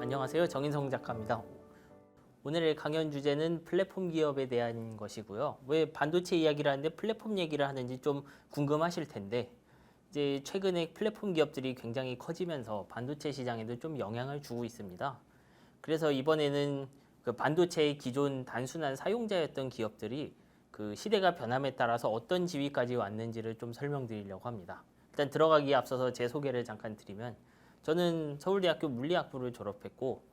안녕하세요. 정인성 작가입니다. 오늘의 강연 주제는 플랫폼 기업에 대한 것이고요. 왜 반도체 이야기를 하는데 플랫폼 얘기를 하는지 좀 궁금하실 텐데, 이제 최근에 플랫폼 기업들이 굉장히 커지면서 반도체 시장에도 좀 영향을 주고 있습니다. 그래서 이번에는 그 반도체의 기존 단순한 사용자였던 기업들이 그 시대가 변함에 따라서 어떤 지위까지 왔는지를 좀 설명드리려고 합니다. 일단 들어가기에 앞서서 제 소개를 잠깐 드리면, 저는 서울대학교 물리학부를 졸업했고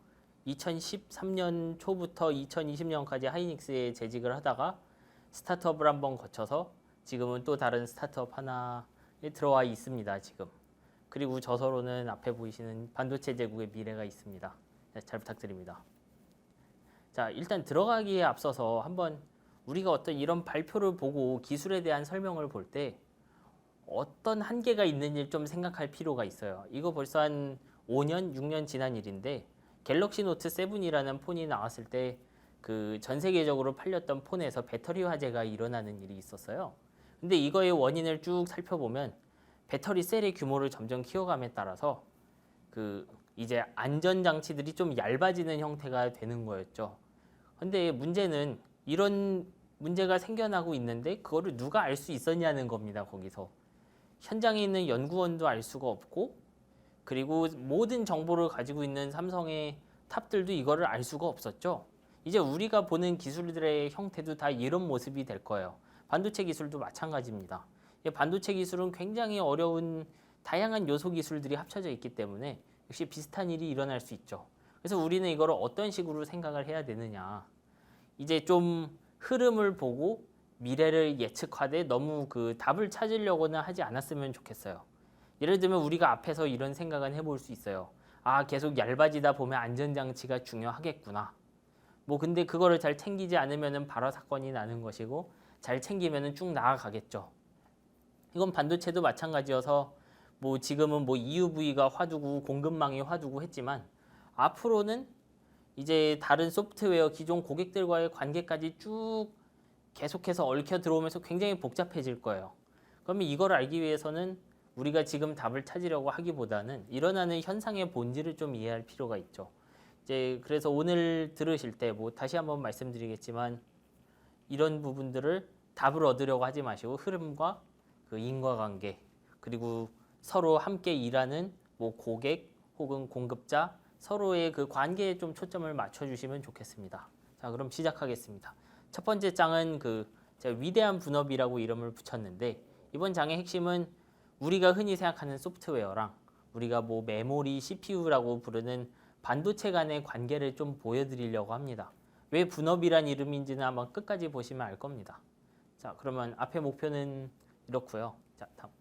2013년 초부터 2020년까지 하이닉스에 재직을 하다가 스타트업을 한번 거쳐서 지금은 또 다른 스타트업 하나에 들어와 있습니다. 지금. 그리고 저서로는 앞에 보이시는 반도체 제국의 미래가 있습니다. 잘 부탁드립니다. 자, 일단 들어가기에 앞서서 한번 우리가 어떤 이런 발표를 보고 기술에 대한 설명을 볼 때 어떤 한계가 있는지 좀 생각할 필요가 있어요. 이거 벌써 한 5년, 6년 지난 일인데, 갤럭시 노트 7이라는 폰이 나왔을 때 그 전 세계적으로 팔렸던 폰에서 배터리 화재가 일어나는 일이 있었어요. 근데 이거의 원인을 쭉 살펴보면 배터리 셀의 규모를 점점 키워감에 따라서 그 이제 안전 장치들이 좀 얇아지는 형태가 되는 거였죠. 근데 문제는 이런 문제가 생겨나고 있는데 그거를 누가 알 수 있었냐는 겁니다. 거기서 현장에 있는 연구원도 알 수가 없고, 그리고 모든 정보를 가지고 있는 삼성의 탑들도 이거를 알 수가 없었죠. 이제 우리가 보는 기술들의 형태도 다 이런 모습이 될 거예요. 반도체 기술도 마찬가지입니다. 반도체 기술은 굉장히 어려운 다양한 요소 기술들이 합쳐져 있기 때문에 역시 비슷한 일이 일어날 수 있죠. 그래서 우리는 이걸 어떤 식으로 생각을 해야 되느냐. 이제 좀 흐름을 보고 미래를 예측하되 너무 그 답을 찾으려고는 하지 않았으면 좋겠어요. 예를 들면 우리가 앞에서 이런 생각은 해볼 수 있어요. 아, 계속 얇아지다 보면 안전장치가 중요하겠구나. 뭐 근데 그거를 잘 챙기지 않으면 바로 사건이 나는 것이고, 잘 챙기면 쭉 나아가겠죠. 이건 반도체도 마찬가지여서 뭐 지금은 뭐 EUV가 화두고 공급망이 화두고 했지만, 앞으로는 이제 다른 소프트웨어 기존 고객들과의 관계까지 쭉 계속해서 얽혀 들어오면서 굉장히 복잡해질 거예요. 그러면 이걸 알기 위해서는 우리가 지금 답을 찾으려고 하기보다는 일어나는 현상의 본질을 좀 이해할 필요가 있죠. 이제 그래서 오늘 들으실 때 뭐 다시 한번 말씀드리겠지만, 이런 부분들을 답을 얻으려고 하지 마시고 흐름과 그 인과관계, 그리고 서로 함께 일하는 뭐 고객 혹은 공급자 서로의 그 관계에 좀 초점을 맞춰주시면 좋겠습니다. 자, 그럼 시작하겠습니다. 첫 번째 장은 그 제가 위대한 분업이라고 이름을 붙였는데, 이번 장의 핵심은 우리가 흔히 생각하는 소프트웨어랑 우리가 뭐 메모리, CPU라고 부르는 반도체 간의 관계를 좀 보여드리려고 합니다. 왜 분업이란 이름인지는 아마 끝까지 보시면 알 겁니다. 자, 그러면 앞에 목표는 이렇고요. 자, 다음.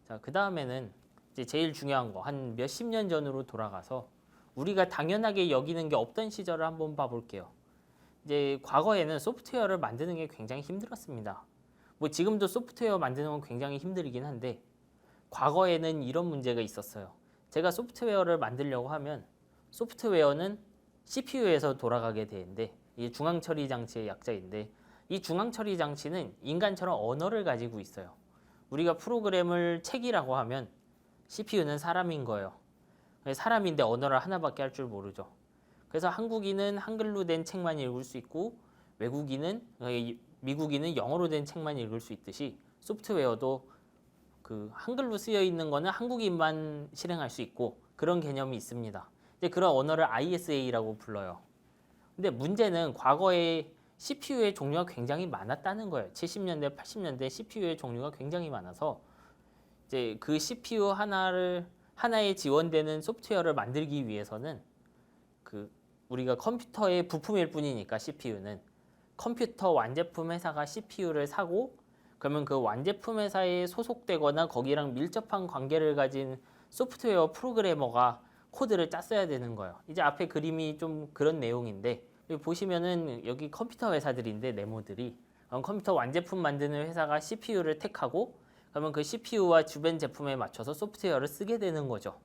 자, 그 다음에는 이제 제일 중요한 거, 한 몇십 년 전으로 돌아가서 우리가 당연하게 여기는 게 없던 시절을 한번 봐볼게요. 이제 과거에는 소프트웨어를 만드는 게 굉장히 힘들었습니다. 뭐 지금도 소프트웨어 만드는 건 굉장히 힘들긴 한데, 과거에는 이런 문제가 있었어요. 제가 소프트웨어를 만들려고 하면 소프트웨어는 CPU에서 돌아가게 되는데, 이게 중앙처리 장치의 약자인데, 이 중앙처리 장치는 인간처럼 언어를 가지고 있어요. 우리가 프로그램을 책이라고 하면 CPU는 사람인 거예요. 사람인데 언어를 하나밖에 할 줄 모르죠. 그래서 한국인은 한글로 된 책만 읽을 수 있고, 외국인은 미국인은 영어로 된 책만 읽을 수 있듯이 소프트웨어도 그 한글로 쓰여 있는 거는 한국인만 실행할 수 있고, 그런 개념이 있습니다. 이제 그런 언어를 ISA라고 불러요. 근데 문제는 과거에 CPU의 종류가 굉장히 많았다는 거예요. 70년대, 80년대 CPU의 종류가 굉장히 많아서 이제 그 CPU 하나에 지원되는 소프트웨어를 만들기 위해서는 그 우리가 컴퓨터의 부품일 뿐이니까 CPU는 컴퓨터 완제품 회사가 CPU를 사고, 그러면 그 완제품 회사에 소속되거나 거기랑 밀접한 관계를 가진 소프트웨어 프로그래머가 코드를 짰어야 되는 거예요. 이제 앞에 그림이 좀 그런 내용인데, 여기 보시면은 여기 컴퓨터 회사들인데 네모들이 컴퓨터 완제품 만드는 회사가 CPU를 택하고, 그러면 그 CPU와 주변 제품에 맞춰서 소프트웨어를 쓰게 되는 거죠.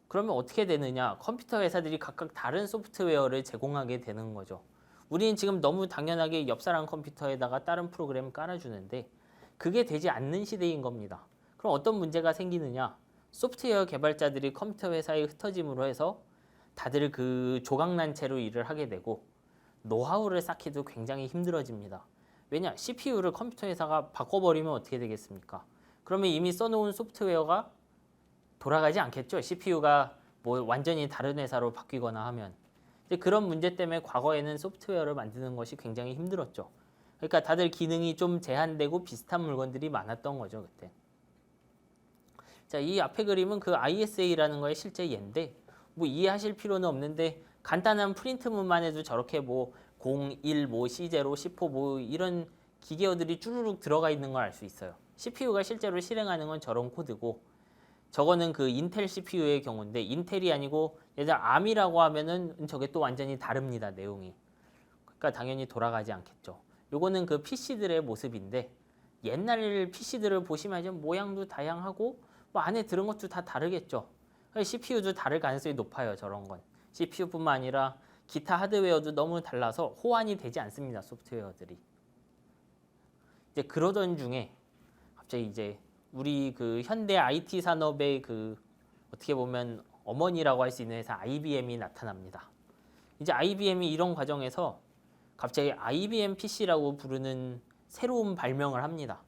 그러면 어떻게 되느냐? 컴퓨터 회사들이 각각 다른 소프트웨어를 제공하게 되는 거죠. 우리는 지금 너무 당연하게 옆 사람 컴퓨터에다가 다른 프로그램을 깔아주는데, 그게 되지 않는 시대인 겁니다. 그럼 어떤 문제가 생기느냐? 소프트웨어 개발자들이 컴퓨터 회사에 흩어짐으로 해서 다들 그 조각난체로 일을 하게 되고 노하우를 쌓기도 굉장히 힘들어집니다. 왜냐? CPU를 컴퓨터 회사가 바꿔버리면 어떻게 되겠습니까? 그러면 이미 써놓은 소프트웨어가 돌아가지 않겠죠. CPU가 뭐 완전히 다른 회사로 바뀌거나 하면. 이제 그런 문제 때문에 과거에는 소프트웨어를 만드는 것이 굉장히 힘들었죠. 그러니까 다들 기능이 좀 제한되고 비슷한 물건들이 많았던 거죠, 그때. 자, 이 앞에 그림은 그 ISA라는 거의 실제 예인데 뭐 이해하실 필요는 없는데 간단한 프린트문만 해도 저렇게 뭐 0, 1, 뭐 C0, C4 뭐 이런 기계어들이 쭈루룩 들어가 있는 걸 알 수 있어요. CPU가 실제로 실행하는 건 저런 코드고 저거는 그 인텔 CPU의 경우인데 인텔이 아니고 예를 들어 ARM이라고 하면은 저게 또 완전히 다릅니다, 내용이. 그러니까 당연히 돌아가지 않겠죠. 요거는 그 PC들의 모습인데 옛날 PC들을 보시면 좀 모양도 다양하고 뭐 안에 들은 것도 다 다르겠죠. CPU도 다를 가능성이 높아요, 저런 건. CPU뿐만 아니라 기타 하드웨어도 너무 달라서 호환이 되지 않습니다, 소프트웨어들이. 이제 그러던 중에 갑자기 이제 우리 그 현대 IT 산업의 그 어떻게 보면 어머니라고 할 수 있는 회사 IBM이 나타납니다. 이제 IBM이 이런 과정에서 갑자기 IBM PC라고 부르는 새로운 발명을 합니다.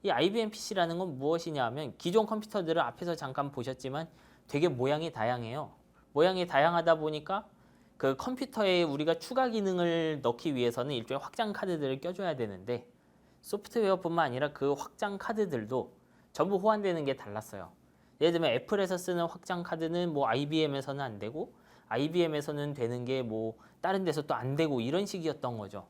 이 IBM PC라는 건 무엇이냐 하면 기존 컴퓨터들을 앞에서 잠깐 보셨지만 되게 모양이 다양해요. 모양이 다양하다 보니까 그 컴퓨터에 우리가 추가 기능을 넣기 위해서는 일종의 확장 카드들을 껴줘야 되는데 소프트웨어뿐만 아니라 그 확장 카드들도 전부 호환되는 게 달랐어요. 예를 들면 애플에서 쓰는 확장 카드는 뭐 IBM에서는 안 되고 IBM에서는 되는 게 뭐 다른 데서 또 안 되고 이런 식이었던 거죠.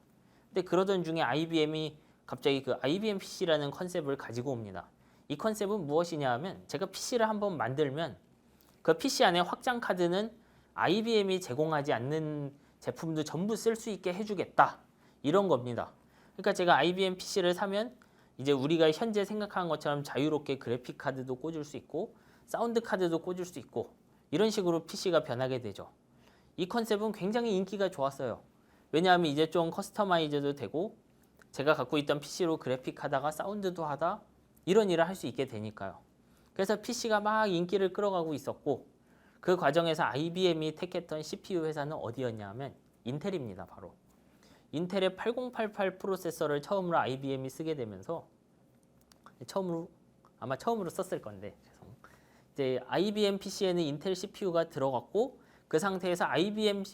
근데 그러던 중에 IBM이 갑자기 그 IBM PC라는 컨셉을 가지고 옵니다. 이 컨셉은 무엇이냐 하면 제가 PC를 한번 만들면 그 PC 안에 확장 카드는 IBM이 제공하지 않는 제품도 전부 쓸 수 있게 해주겠다. 이런 겁니다. 그러니까 제가 IBM PC를 사면 이제 우리가 현재 생각하는 것처럼 자유롭게 그래픽 카드도 꽂을 수 있고 사운드 카드도 꽂을 수 있고 이런 식으로 PC가 변하게 되죠. 이 컨셉은 굉장히 인기가 좋았어요. 왜냐하면 이제 좀 커스터마이즈도 되고 제가 갖고 있던 PC로 그래픽 하다가 사운드도 하다 이런 일을 할 수 있게 되니까요. 그래서 PC가 막 인기를 끌어가고 있었고 그 과정에서 IBM이 택했던 CPU 회사는 어디였냐 하면 인텔입니다. 바로. 인텔의 8088 프로세서를 처음으로 IBM이 쓰게 되면서 아마 처음으로 썼을 건데 이제 IBM PC에는 인텔 CPU가 들어갔고 그 상태에서 IBM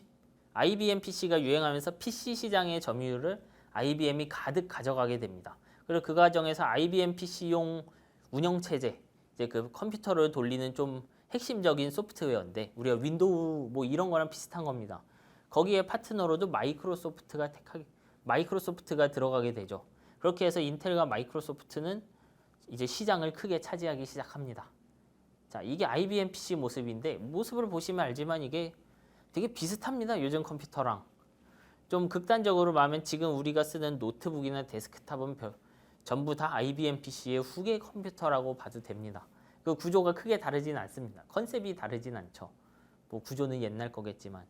PC가 유행하면서 PC 시장의 점유율을 IBM이 가득 가져가게 됩니다. 그리고 그 과정에서 IBM PC용 운영체제, 이제 그 컴퓨터를 돌리는 좀 핵심적인 소프트웨어인데 우리가 윈도우 뭐 이런 거랑 비슷한 겁니다. 거기에 파트너로도 마이크로소프트가 들어가게 되죠. 그렇게 해서 인텔과 마이크로소프트는 이제 시장을 크게 차지하기 시작합니다. 자, 이게 IBM PC 모습인데 모습을 보시면 알지만 이게 되게 비슷합니다. 요즘 컴퓨터랑. 좀 극단적으로 말하면 지금 우리가 쓰는 노트북이나 데스크탑은 전부 다 IBM PC의 후계 컴퓨터라고 봐도 됩니다. 그 구조가 크게 다르진 않습니다. 컨셉이 다르진 않죠. 뭐 구조는 옛날 거겠지만.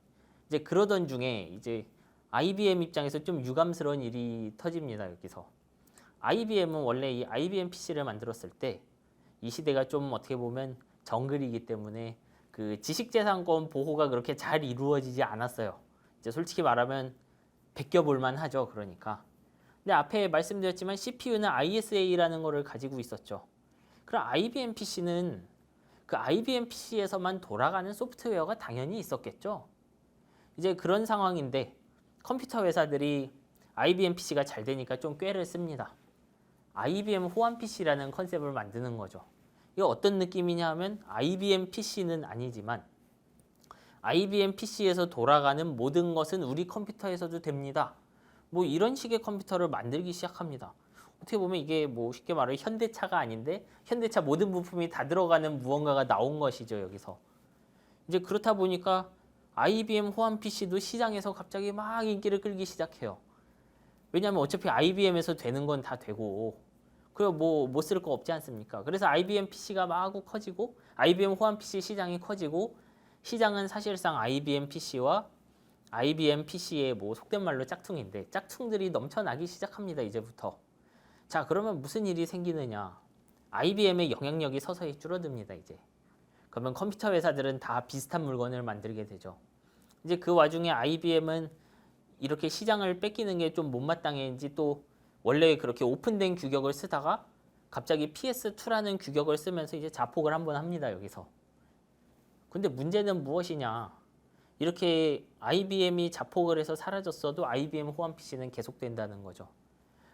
이제 그러던 중에 이제 IBM 입장에서 좀 유감스러운 일이 터집니다. 여기서. IBM은 원래 이 IBM PC를 만들었을 때 이 시대가 좀 어떻게 보면 정글이기 때문에 그 지식재산권 보호가 그렇게 잘 이루어지지 않았어요. 이제 솔직히 말하면 베껴볼만 하죠. 그러니까. 근데 앞에 말씀드렸지만 CPU는 ISA라는 거를 가지고 있었죠. 그럼 IBM PC는 그 IBM PC에서만 돌아가는 소프트웨어가 당연히 있었겠죠. 이제 그런 상황인데 컴퓨터 회사들이 IBM PC가 잘 되니까 좀 꾀를 씁니다. IBM 호환 PC라는 컨셉을 만드는 거죠. 이거 어떤 느낌이냐 하면 IBM PC는 아니지만 IBM PC에서 돌아가는 모든 것은 우리 컴퓨터에서도 됩니다. 뭐 이런 식의 컴퓨터를 만들기 시작합니다. 어떻게 보면 이게 뭐 쉽게 말해 현대차가 아닌데 현대차 모든 부품이 다 들어가는 무언가가 나온 것이죠. 여기서. 이제 그렇다 보니까 IBM 호환 PC도 시장에서 갑자기 막 인기를 끌기 시작해요. 왜냐하면 어차피 IBM에서 되는 건 다 되고 그리고 뭐 못 쓸 거 없지 않습니까? 그래서 IBM PC가 마구 커지고 IBM 호환 PC 시장이 커지고 시장은 사실상 IBM PC와 IBM PC의 뭐 속된 말로 짝퉁인데 짝퉁들이 넘쳐나기 시작합니다. 이제부터. 자, 그러면 무슨 일이 생기느냐? IBM의 영향력이 서서히 줄어듭니다. 이제. 그러면 컴퓨터 회사들은 다 비슷한 물건을 만들게 되죠. 이제 그 와중에 IBM은 이렇게 시장을 뺏기는 게 좀 못마땅했는지 또 원래 그렇게 오픈된 규격을 쓰다가 갑자기 PS2라는 규격을 쓰면서 이제 자폭을 한번 합니다, 여기서. 근데 문제는 무엇이냐? 이렇게 IBM이 자폭을 해서 사라졌어도 IBM 호환 PC는 계속된다는 거죠.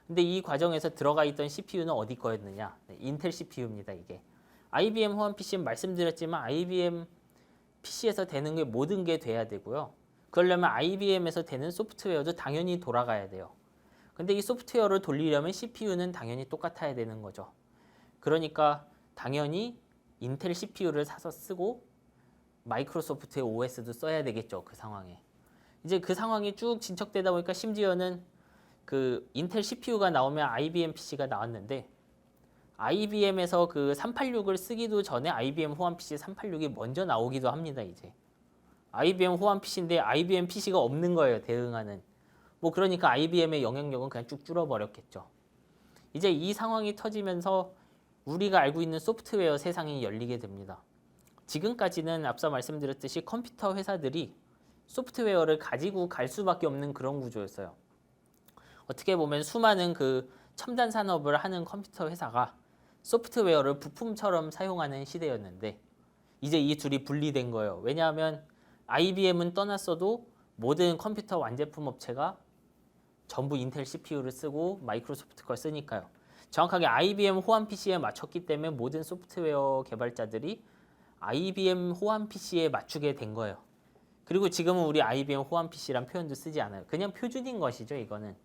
근데 이 과정에서 들어가 있던 CPU는 어디 거였느냐? 네, 인텔 CPU입니다, 이게. IBM 호환 PC는 말씀드렸지만 IBM PC에서 되는 게 모든 게 돼야 되고요. 그러려면 IBM에서 되는 소프트웨어도 당연히 돌아가야 돼요. 근데 이 소프트웨어를 돌리려면 CPU는 당연히 똑같아야 되는 거죠. 그러니까 당연히 인텔 CPU를 사서 쓰고 마이크로소프트의 OS도 써야 되겠죠. 그 상황에. 이제 그 상황이 쭉 진척되다 보니까 심지어는 그 인텔 CPU가 나오면 IBM PC가 나왔는데 IBM에서 그 386을 쓰기도 전에 IBM 호환 PC 386이 먼저 나오기도 합니다. 이제 IBM 호환 PC인데 IBM PC가 없는 거예요. 대응하는. 뭐 그러니까 IBM의 영향력은 그냥 쭉 줄어버렸겠죠. 이제 이 상황이 터지면서 우리가 알고 있는 소프트웨어 세상이 열리게 됩니다. 지금까지는 앞서 말씀드렸듯이 컴퓨터 회사들이 소프트웨어를 가지고 갈 수밖에 없는 그런 구조였어요. 어떻게 보면 수많은 그 첨단 산업을 하는 컴퓨터 회사가 소프트웨어를 부품처럼 사용하는 시대였는데 이제 이 둘이 분리된 거예요. 왜냐하면 IBM은 떠났어도 모든 컴퓨터 완제품 업체가 전부 인텔 CPU를 쓰고 마이크로소프트 걸 쓰니까요. 정확하게 IBM 호환 PC에 맞췄기 때문에 모든 소프트웨어 개발자들이 IBM 호환 PC에 맞추게 된 거예요. 그리고 지금은 우리 IBM 호환 PC란 표현도 쓰지 않아요. 그냥 표준인 것이죠, 이거는.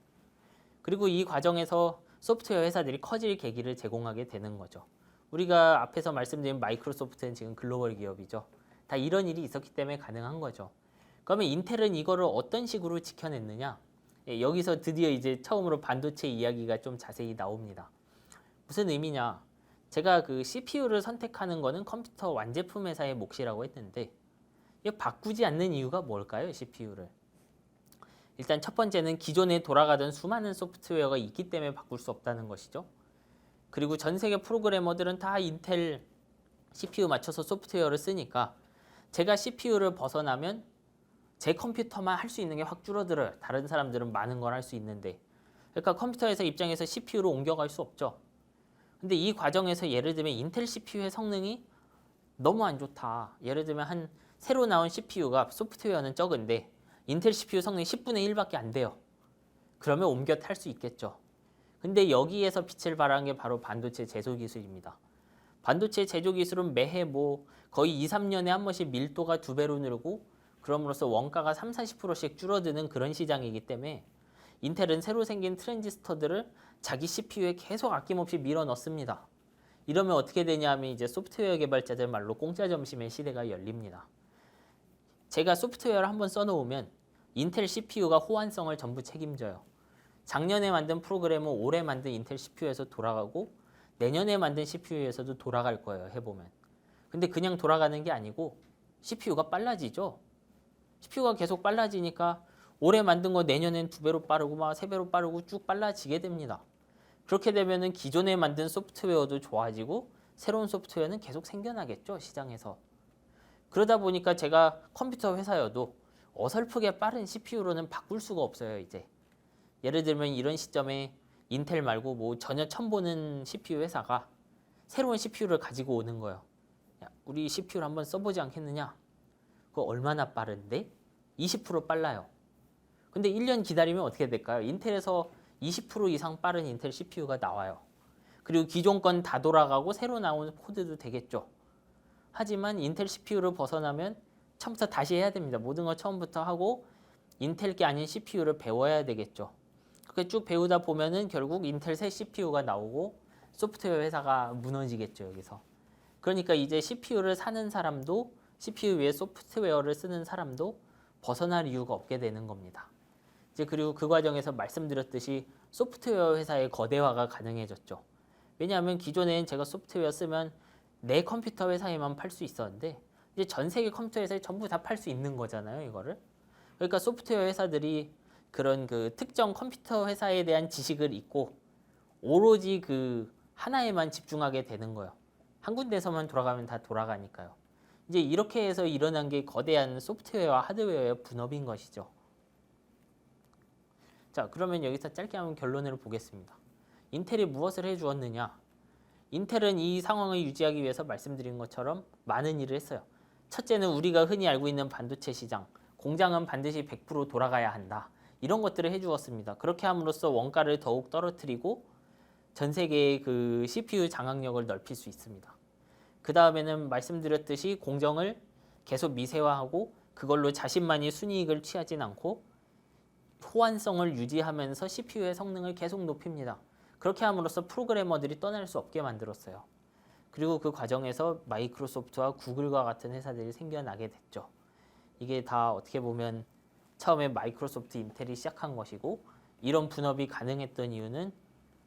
그리고 이 과정에서 소프트웨어 회사들이 커질 계기를 제공하게 되는 거죠. 우리가 앞에서 말씀드린 마이크로소프트는 지금 글로벌 기업이죠. 다 이런 일이 있었기 때문에 가능한 거죠. 그러면 인텔은 이거를 어떤 식으로 지켜냈느냐? 여기서 드디어 이제 처음으로 반도체 이야기가 좀 자세히 나옵니다. 무슨 의미냐? 제가 그 CPU를 선택하는 거는 컴퓨터 완제품 회사의 몫이라고 했는데 이거 바꾸지 않는 이유가 뭘까요? CPU를. 일단 첫 번째는 기존에 돌아가던 수많은 소프트웨어가 있기 때문에 바꿀 수 없다는 것이죠. 그리고 전 세계 프로그래머들은 다 인텔 CPU 맞춰서 소프트웨어를 쓰니까 제가 CPU를 벗어나면 제 컴퓨터만 할 수 있는 게 확 줄어들어요. 다른 사람들은 많은 걸 할 수 있는데. 그러니까 컴퓨터 회사 입장에서 CPU로 옮겨갈 수 없죠. 근데 이 과정에서 예를 들면 인텔 CPU의 성능이 너무 안 좋다. 예를 들면 한 새로 나온 CPU가 소프트웨어는 적은데 인텔 CPU 성능이 10분의 1밖에 안 돼요. 그러면 옮겨 탈 수 있겠죠. 근데 여기에서 빛을 발하는 게 바로 반도체 제조 기술입니다. 반도체 제조 기술은 매해 뭐 거의 2, 3년에 한 번씩 밀도가 2배로 늘고 그럼으로써 원가가 3, 40%씩 줄어드는 그런 시장이기 때문에 인텔은 새로 생긴 트랜지스터들을 자기 CPU에 계속 아낌없이 밀어 넣습니다. 이러면 어떻게 되냐 하면 이제 소프트웨어 개발자들 말로 공짜 점심의 시대가 열립니다. 제가 소프트웨어를 한번 써놓으면 인텔 CPU가 호환성을 전부 책임져요. 작년에 만든 프로그램은 올해 만든 인텔 CPU에서 돌아가고 내년에 만든 CPU에서도 돌아갈 거예요. 해보면. 근데 그냥 돌아가는 게 아니고 CPU가 빨라지죠. CPU가 계속 빨라지니까 올해 만든 거 내년엔 2배로 빠르고 막 3배로 빠르고 쭉 빨라지게 됩니다. 그렇게 되면은 기존에 만든 소프트웨어도 좋아지고 새로운 소프트웨어는 계속 생겨나겠죠, 시장에서. 그러다 보니까 제가 컴퓨터 회사여도 어설프게 빠른 CPU로는 바꿀 수가 없어요, 이제. 예를 들면 이런 시점에 인텔 말고 뭐 전혀 처음 보는 CPU 회사가 새로운 CPU를 가지고 오는 거예요. 야, 우리 CPU를 한번 써보지 않겠느냐? 그거 얼마나 빠른데? 20% 빨라요. 근데 1년 기다리면 어떻게 될까요? 인텔에서 20% 이상 빠른 인텔 CPU가 나와요. 그리고 기존 건 다 돌아가고 새로 나온 코드도 되겠죠. 하지만 인텔 CPU를 벗어나면 처음부터 다시 해야 됩니다. 모든 걸 처음부터 하고 인텔 게 아닌 CPU를 배워야 되겠죠. 그렇게 쭉 배우다 보면은 결국 인텔 새 CPU가 나오고 소프트웨어 회사가 무너지겠죠, 여기서. 그러니까 이제 CPU를 사는 사람도 CPU 위에 소프트웨어를 쓰는 사람도 벗어날 이유가 없게 되는 겁니다. 이제 그리고 그 과정에서 말씀드렸듯이 소프트웨어 회사의 거대화가 가능해졌죠. 왜냐하면 기존엔 제가 소프트웨어 쓰면 내 컴퓨터 회사에만 팔 수 있었는데 이제 전 세계 컴퓨터 회사에 전부 다 팔 수 있는 거잖아요, 이거를. 그러니까 소프트웨어 회사들이 그런 그 특정 컴퓨터 회사에 대한 지식을 잊고 오로지 그 하나에만 집중하게 되는 거예요. 한 군데서만 돌아가면 다 돌아가니까요. 이제 이렇게 해서 일어난 게 거대한 소프트웨어와 하드웨어의 분업인 것이죠. 자, 그러면 여기서 짧게 한번 결론을 보겠습니다. 인텔이 무엇을 해주었느냐? 인텔은 이 상황을 유지하기 위해서 말씀드린 것처럼 많은 일을 했어요. 첫째는 우리가 흔히 알고 있는 반도체 시장, 공장은 반드시 100% 돌아가야 한다. 이런 것들을 해주었습니다. 그렇게 함으로써 원가를 더욱 떨어뜨리고 전 세계의 그 CPU 장악력을 넓힐 수 있습니다. 그 다음에는 말씀드렸듯이 공정을 계속 미세화하고 그걸로 자신만이 순이익을 취하진 않고 호환성을 유지하면서 CPU의 성능을 계속 높입니다. 그렇게 함으로써 프로그래머들이 떠날 수 없게 만들었어요. 그리고 그 과정에서 마이크로소프트와 구글과 같은 회사들이 생겨나게 됐죠. 이게 다 어떻게 보면 처음에 마이크로소프트, 인텔이 시작한 것이고 이런 분업이 가능했던 이유는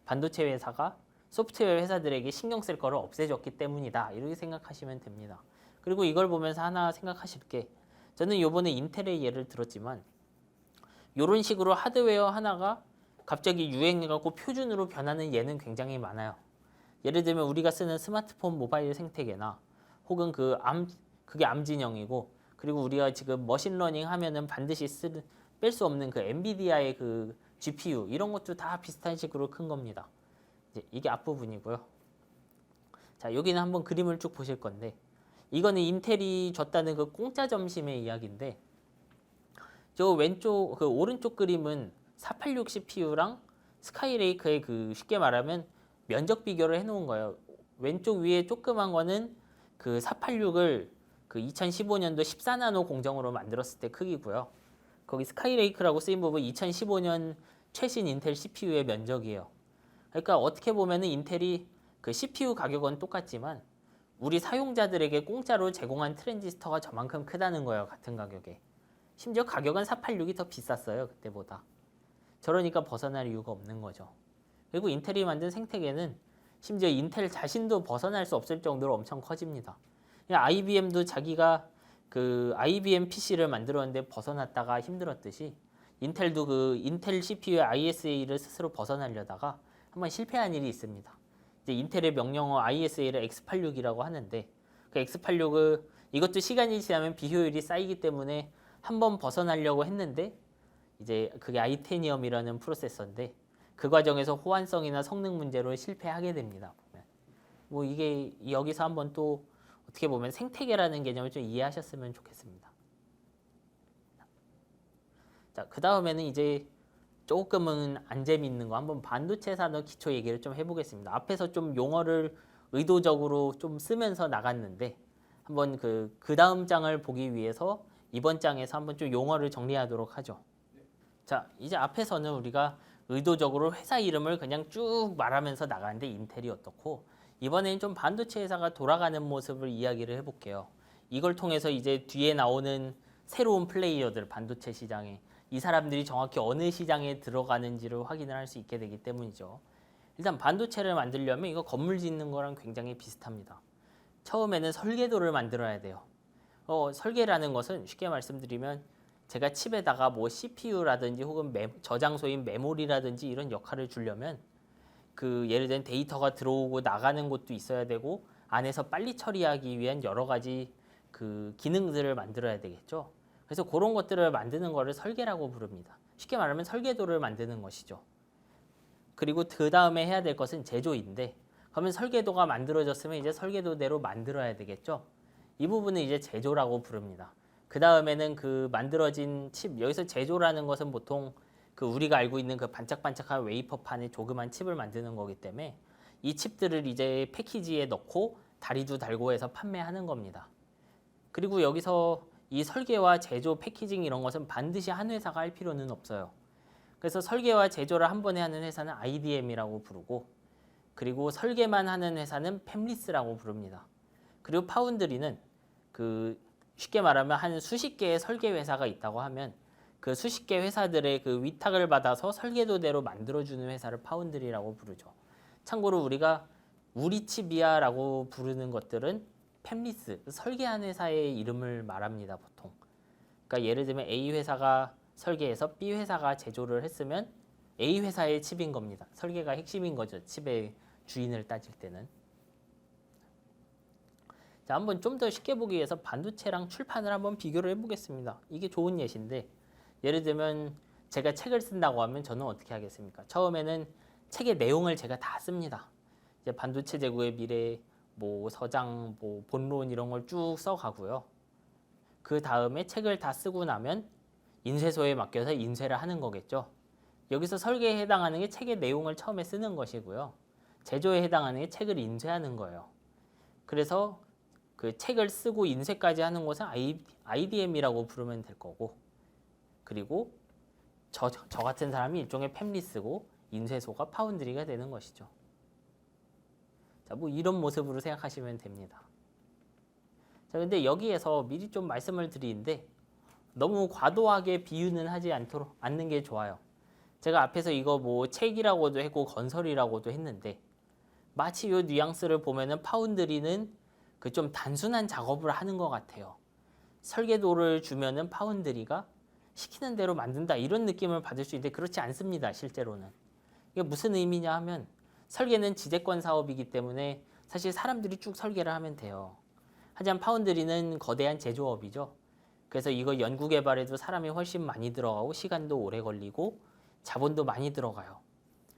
반도체 회사가 소프트웨어 회사들에게 신경 쓸 거를 없애줬기 때문이다. 이렇게 생각하시면 됩니다. 그리고 이걸 보면서 하나 생각하실 게 저는 이번에 인텔의 예를 들었지만 이런 식으로 하드웨어 하나가 갑자기 유행해갖고 표준으로 변하는 예는 굉장히 많아요. 예를 들면 우리가 쓰는 스마트폰 모바일 생태계나 혹은 그게 암 진영이고 그리고 우리가 지금 머신러닝 하면은 반드시 뺄 수 없는 그 엔비디아의 그 GPU 이런 것도 다 비슷한 식으로 큰 겁니다. 이게 앞부분이고요. 자, 여기는 한번 그림을 쭉 보실 건데 이거는 인텔이 줬다는 그 공짜 점심의 이야기인데 저 왼쪽 그 오른쪽 그림은 486 CPU랑 스카이레이크의 그 쉽게 말하면 면적 비교를 해놓은 거예요. 왼쪽 위에 조그만 거는 그 486을 그 2015년도 14나노 공정으로 만들었을 때 크기고요. 거기 스카이레이크라고 쓰인 부분 2015년 최신 인텔 CPU의 면적이에요. 그러니까 어떻게 보면은 인텔이 그 CPU 가격은 똑같지만 우리 사용자들에게 공짜로 제공한 트랜지스터가 저만큼 크다는 거예요. 같은 가격에. 심지어 가격은 486이 더 비쌌어요. 그때보다. 저러니까 벗어날 이유가 없는 거죠. 그리고 인텔이 만든 생태계는 심지어 인텔 자신도 벗어날 수 없을 정도로 엄청 커집니다. IBM도 자기가 그 IBM PC를 만들었는데 벗어났다가 힘들었듯이 인텔도 그 인텔 CPU의 ISA를 스스로 벗어나려다가 한번 실패한 일이 있습니다. 이제 인텔의 명령어 ISA를 X86이라고 하는데 그 X86을 이것도 시간이 지나면 비효율이 쌓이기 때문에 한번 벗어나려고 했는데 이제 그게 아이테니엄이라는 프로세서인데 그 과정에서 호환성이나 성능 문제로 실패하게 됩니다. 보면. 뭐 이게 여기서 한번 또 어떻게 보면 생태계라는 개념을 좀 이해하셨으면 좋겠습니다. 자, 그 다음에는 이제 조금은 안 재미있는 거 한번 반도체 산업 기초 얘기를 좀 해보겠습니다. 앞에서 좀 용어를 의도적으로 좀 쓰면서 나갔는데 한번 그 다음 장을 보기 위해서 이번 장에서 한번 좀 용어를 정리하도록 하죠. 자, 이제 앞에서는 우리가 의도적으로 회사 이름을 그냥 쭉 말하면서 나가는데 인텔이 어떻고 이번에는 좀 반도체 회사가 돌아가는 모습을 이야기를 해볼게요. 이걸 통해서 이제 뒤에 나오는 새로운 플레이어들 반도체 시장에 이 사람들이 정확히 어느 시장에 들어가는지를 확인을 할 수 있게 되기 때문이죠. 일단 반도체를 만들려면 이거 건물 짓는 거랑 굉장히 비슷합니다. 처음에는 설계도를 만들어야 돼요. 설계라는 것은 쉽게 말씀드리면 제가 칩에다가 뭐 CPU라든지 혹은 저장소인 메모리라든지 이런 역할을 주려면 그 예를 들면 데이터가 들어오고 나가는 곳도 있어야 되고 안에서 빨리 처리하기 위한 여러 가지 그 기능들을 만들어야 되겠죠. 그래서 그런 것들을 만드는 거를 설계라고 부릅니다. 쉽게 말하면 설계도를 만드는 것이죠. 그리고 그 다음에 해야 될 것은 제조인데 그러면 설계도가 만들어졌으면 이제 설계도대로 만들어야 되겠죠. 이 부분은 이제 제조라고 부릅니다. 그 다음에는 그 만들어진 칩, 여기서 제조라는 것은 보통 그 우리가 알고 있는 그 반짝반짝한 웨이퍼판에 조그만 칩을 만드는 거기 때문에 이 칩들을 이제 패키지에 넣고 다리도 달고 해서 판매하는 겁니다. 그리고 여기서 이 설계와 제조, 패키징 이런 것은 반드시 한 회사가 할 필요는 없어요. 그래서 설계와 제조를 한 번에 하는 회사는 IDM이라고 부르고 그리고 설계만 하는 회사는 팹리스라고 부릅니다. 그리고 파운드리는 그 쉽게 말하면 한 수십 개의 설계 회사가 있다고 하면 그 수십 개 회사들의 그 위탁을 받아서 설계도대로 만들어주는 회사를 파운드리라고 부르죠. 참고로 우리가 우리 칩이야라고 부르는 것들은 팹리스, 설계한 회사의 이름을 말합니다, 보통. 그러니까 예를 들면 A 회사가 설계해서 B 회사가 제조를 했으면 A 회사의 칩인 겁니다. 설계가 핵심인 거죠, 칩의 주인을 따질 때는. 자, 한번 좀 더 쉽게 보기 위해서 반도체랑 출판을 한번 비교를 해보겠습니다. 이게 좋은 예시인데 예를 들면 제가 책을 쓴다고 하면 저는 어떻게 하겠습니까? 처음에는 책의 내용을 제가 다 씁니다. 이제 반도체 재고의 미래, 뭐 서장, 뭐 본론 이런 걸 쭉 써가고요. 그 다음에 책을 다 쓰고 나면 인쇄소에 맡겨서 인쇄를 하는 거겠죠. 여기서 설계에 해당하는 게 책의 내용을 처음에 쓰는 것이고요. 제조에 해당하는 게 책을 인쇄하는 거예요. 그래서 그 책을 쓰고 인쇄까지 하는 것은 IDM이라고 부르면 될 거고, 그리고 저 같은 사람이 일종의 팹리스고 인쇄소가 파운드리가 되는 것이죠. 자, 뭐 이런 모습으로 생각하시면 됩니다. 자, 근데 여기에서 미리 좀 말씀을 드리는데 너무 과도하게 비유는 하지 않는 게 좋아요. 제가 앞에서 이거 뭐 책이라고도 했고 건설이라고도 했는데 마치 이 뉘앙스를 보면은 파운드리는 그 좀 단순한 작업을 하는 것 같아요. 설계도를 주면은 파운드리가 시키는 대로 만든다 이런 느낌을 받을 수 있는데 그렇지 않습니다. 실제로는. 이게 무슨 의미냐 하면 설계는 지재권 사업이기 때문에 사실 사람들이 쭉 설계를 하면 돼요. 하지만 파운드리는 거대한 제조업이죠. 그래서 이거 연구 개발에도 사람이 훨씬 많이 들어가고 시간도 오래 걸리고 자본도 많이 들어가요.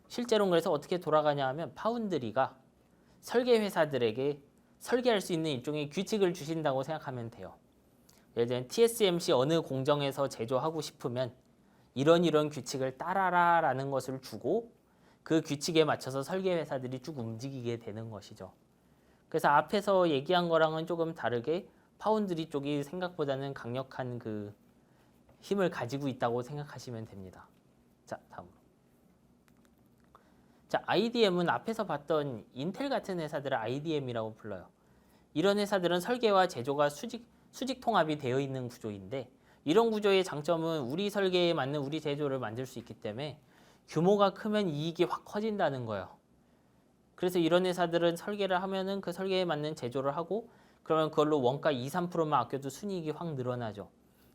실제로는 그래서 어떻게 돌아가냐 하면 파운드리가 설계 회사들에게 설계할 수 있는 일종의 규칙을 주신다고 생각하면 돼요. 예를 들면 TSMC 어느 공정에서 제조하고 싶으면 이런 규칙을 따라라 라는 것을 주고 그 규칙에 맞춰서 설계 회사들이 쭉 움직이게 되는 것이죠. 그래서 앞에서 얘기한 거랑은 조금 다르게 파운드리 쪽이 생각보다는 강력한 그 힘을 가지고 있다고 생각하시면 됩니다. 자, 다음으로. 자, IDM은 앞에서 봤던 인텔 같은 회사들을 IDM이라고 불러요. 이런 회사들은 설계와 제조가 수직 통합이 되어 있는 구조인데 이런 구조의 장점은 우리 설계에 맞는 우리 제조를 만들 수 있기 때문에 규모가 크면 이익이 확 커진다는 거예요. 그래서 이런 회사들은 설계를 하면은 그 설계에 맞는 제조를 하고 그러면 그걸로 원가 2, 3%만 아껴도 순이익이 확 늘어나죠.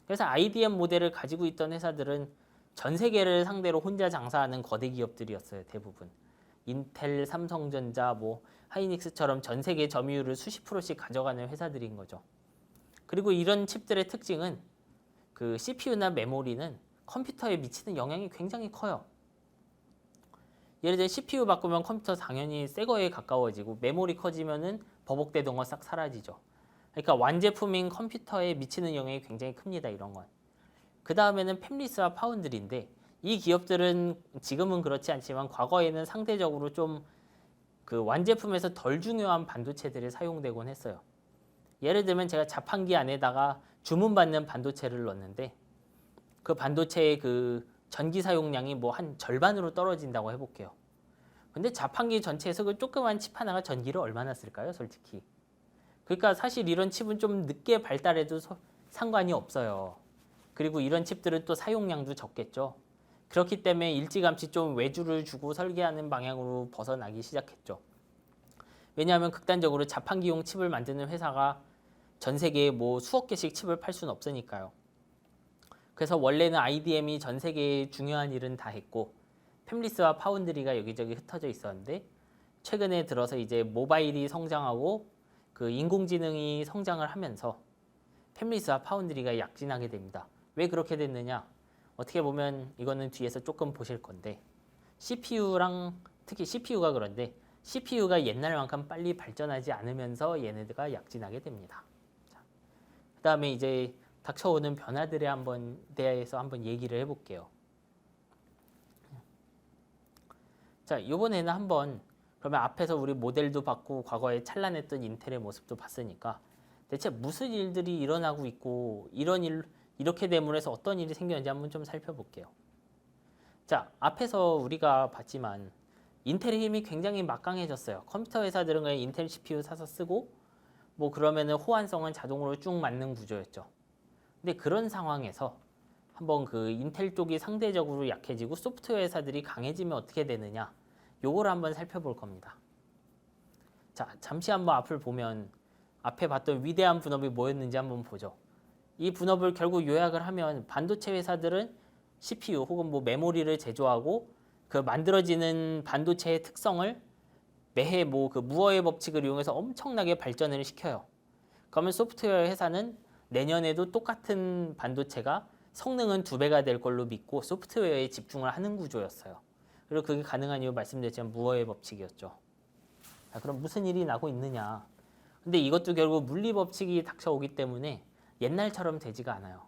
그래서 IDM 모델을 가지고 있던 회사들은 전 세계를 상대로 혼자 장사하는 거대 기업들이었어요. 대부분. 인텔, 삼성전자, 뭐 하이닉스처럼 전 세계 점유율을 수십 %씩 가져가는 회사들인 거죠. 그리고 이런 칩들의 특징은 그 CPU나 메모리는 컴퓨터에 미치는 영향이 굉장히 커요. 예를 들어 CPU 바꾸면 컴퓨터 당연히 새 거에 가까워지고 메모리 커지면은 버벅대던 거 싹 사라지죠. 그러니까 완제품인 컴퓨터에 미치는 영향이 굉장히 큽니다. 이런 건. 그 다음에는 팹리스와 파운드리인데 이 기업들은 지금은 그렇지 않지만 과거에는 상대적으로 좀 그 완제품에서 덜 중요한 반도체들이 사용되곤 했어요. 예를 들면 제가 자판기 안에다가 주문받는 반도체를 넣었는데 그 반도체의 그 전기 사용량이 뭐 한 절반으로 떨어진다고 해볼게요. 근데 자판기 전체에서 그 조그만 칩 하나가 전기를 얼마나 쓸까요, 솔직히? 그러니까 사실 이런 칩은 좀 늦게 발달해도 상관이 없어요. 그리고 이런 칩들은 또 사용량도 적겠죠. 그렇기 때문에 일찌감치 좀 외주를 주고 설계하는 방향으로 벗어나기 시작했죠. 왜냐하면 극단적으로 자판기용 칩을 만드는 회사가 전 세계에 뭐 수억 개씩 칩을 팔 수는 없으니까요. 그래서 원래는 IDM이 전 세계에 중요한 일은 다 했고 팹리스와 파운드리가 여기저기 흩어져 있었는데 최근에 들어서 이제 모바일이 성장하고 그 인공지능이 성장을 하면서 팹리스와 파운드리가 약진하게 됩니다. 왜 그렇게 됐느냐? 어떻게 보면 이거는 뒤에서 조금 보실 건데 CPU랑 특히 CPU가 그런데 CPU가 옛날만큼 빨리 발전하지 않으면서 얘네들가 약진하게 됩니다. 그 다음에 이제 닥쳐오는 변화들에 대해서 한번 얘기를 해볼게요. 자, 이번에는 한번 그러면 앞에서 우리 모델도 봤고 과거에 찬란했던 인텔의 모습도 봤으니까 대체 무슨 일들이 일어나고 있고 이렇게 됨으로 해서 어떤 일이 생겼는지 한번 좀 살펴볼게요. 자, 앞에서 우리가 봤지만 인텔의 힘이 굉장히 막강해졌어요. 컴퓨터 회사들은 그냥 인텔 CPU 사서 쓰고 뭐 그러면은 호환성은 자동으로 쭉 맞는 구조였죠. 근데 그런 상황에서 한번 그 인텔 쪽이 상대적으로 약해지고 소프트웨어 회사들이 강해지면 어떻게 되느냐 요거를 한번 살펴볼 겁니다. 자, 잠시 한번 앞을 보면 앞에 봤던 위대한 분업이 뭐였는지 한번 보죠. 이 분업을 결국 요약을 하면 반도체 회사들은 CPU 혹은 뭐 메모리를 제조하고 그 만들어지는 반도체의 특성을 매해 뭐 그 무어의 법칙을 이용해서 엄청나게 발전을 시켜요. 그러면 소프트웨어 회사는 내년에도 똑같은 반도체가 성능은 2배가 될 걸로 믿고 소프트웨어에 집중을 하는 구조였어요. 그리고 그게 가능한 이유 말씀드렸지만 무어의 법칙이었죠. 자, 그럼 무슨 일이 나고 있느냐? 근데 이것도 결국 물리 법칙이 닥쳐오기 때문에 옛날처럼 되지가 않아요.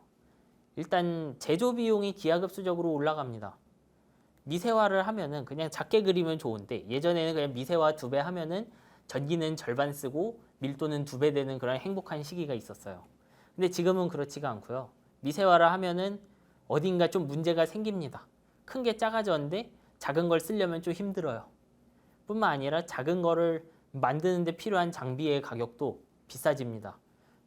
일단 제조 비용이 기하급수적으로 올라갑니다. 미세화를 하면은 그냥 작게 그리면 좋은데 예전에는 그냥 미세화 2배 하면은 전기는 절반 쓰고 밀도는 2배 되는 그런 행복한 시기가 있었어요. 근데 지금은 그렇지가 않고요. 미세화를 하면은 어딘가 좀 문제가 생깁니다. 큰 게 작아졌는데 작은 걸 쓰려면 좀 힘들어요. 뿐만 아니라 작은 거를 만드는 데 필요한 장비의 가격도 비싸집니다.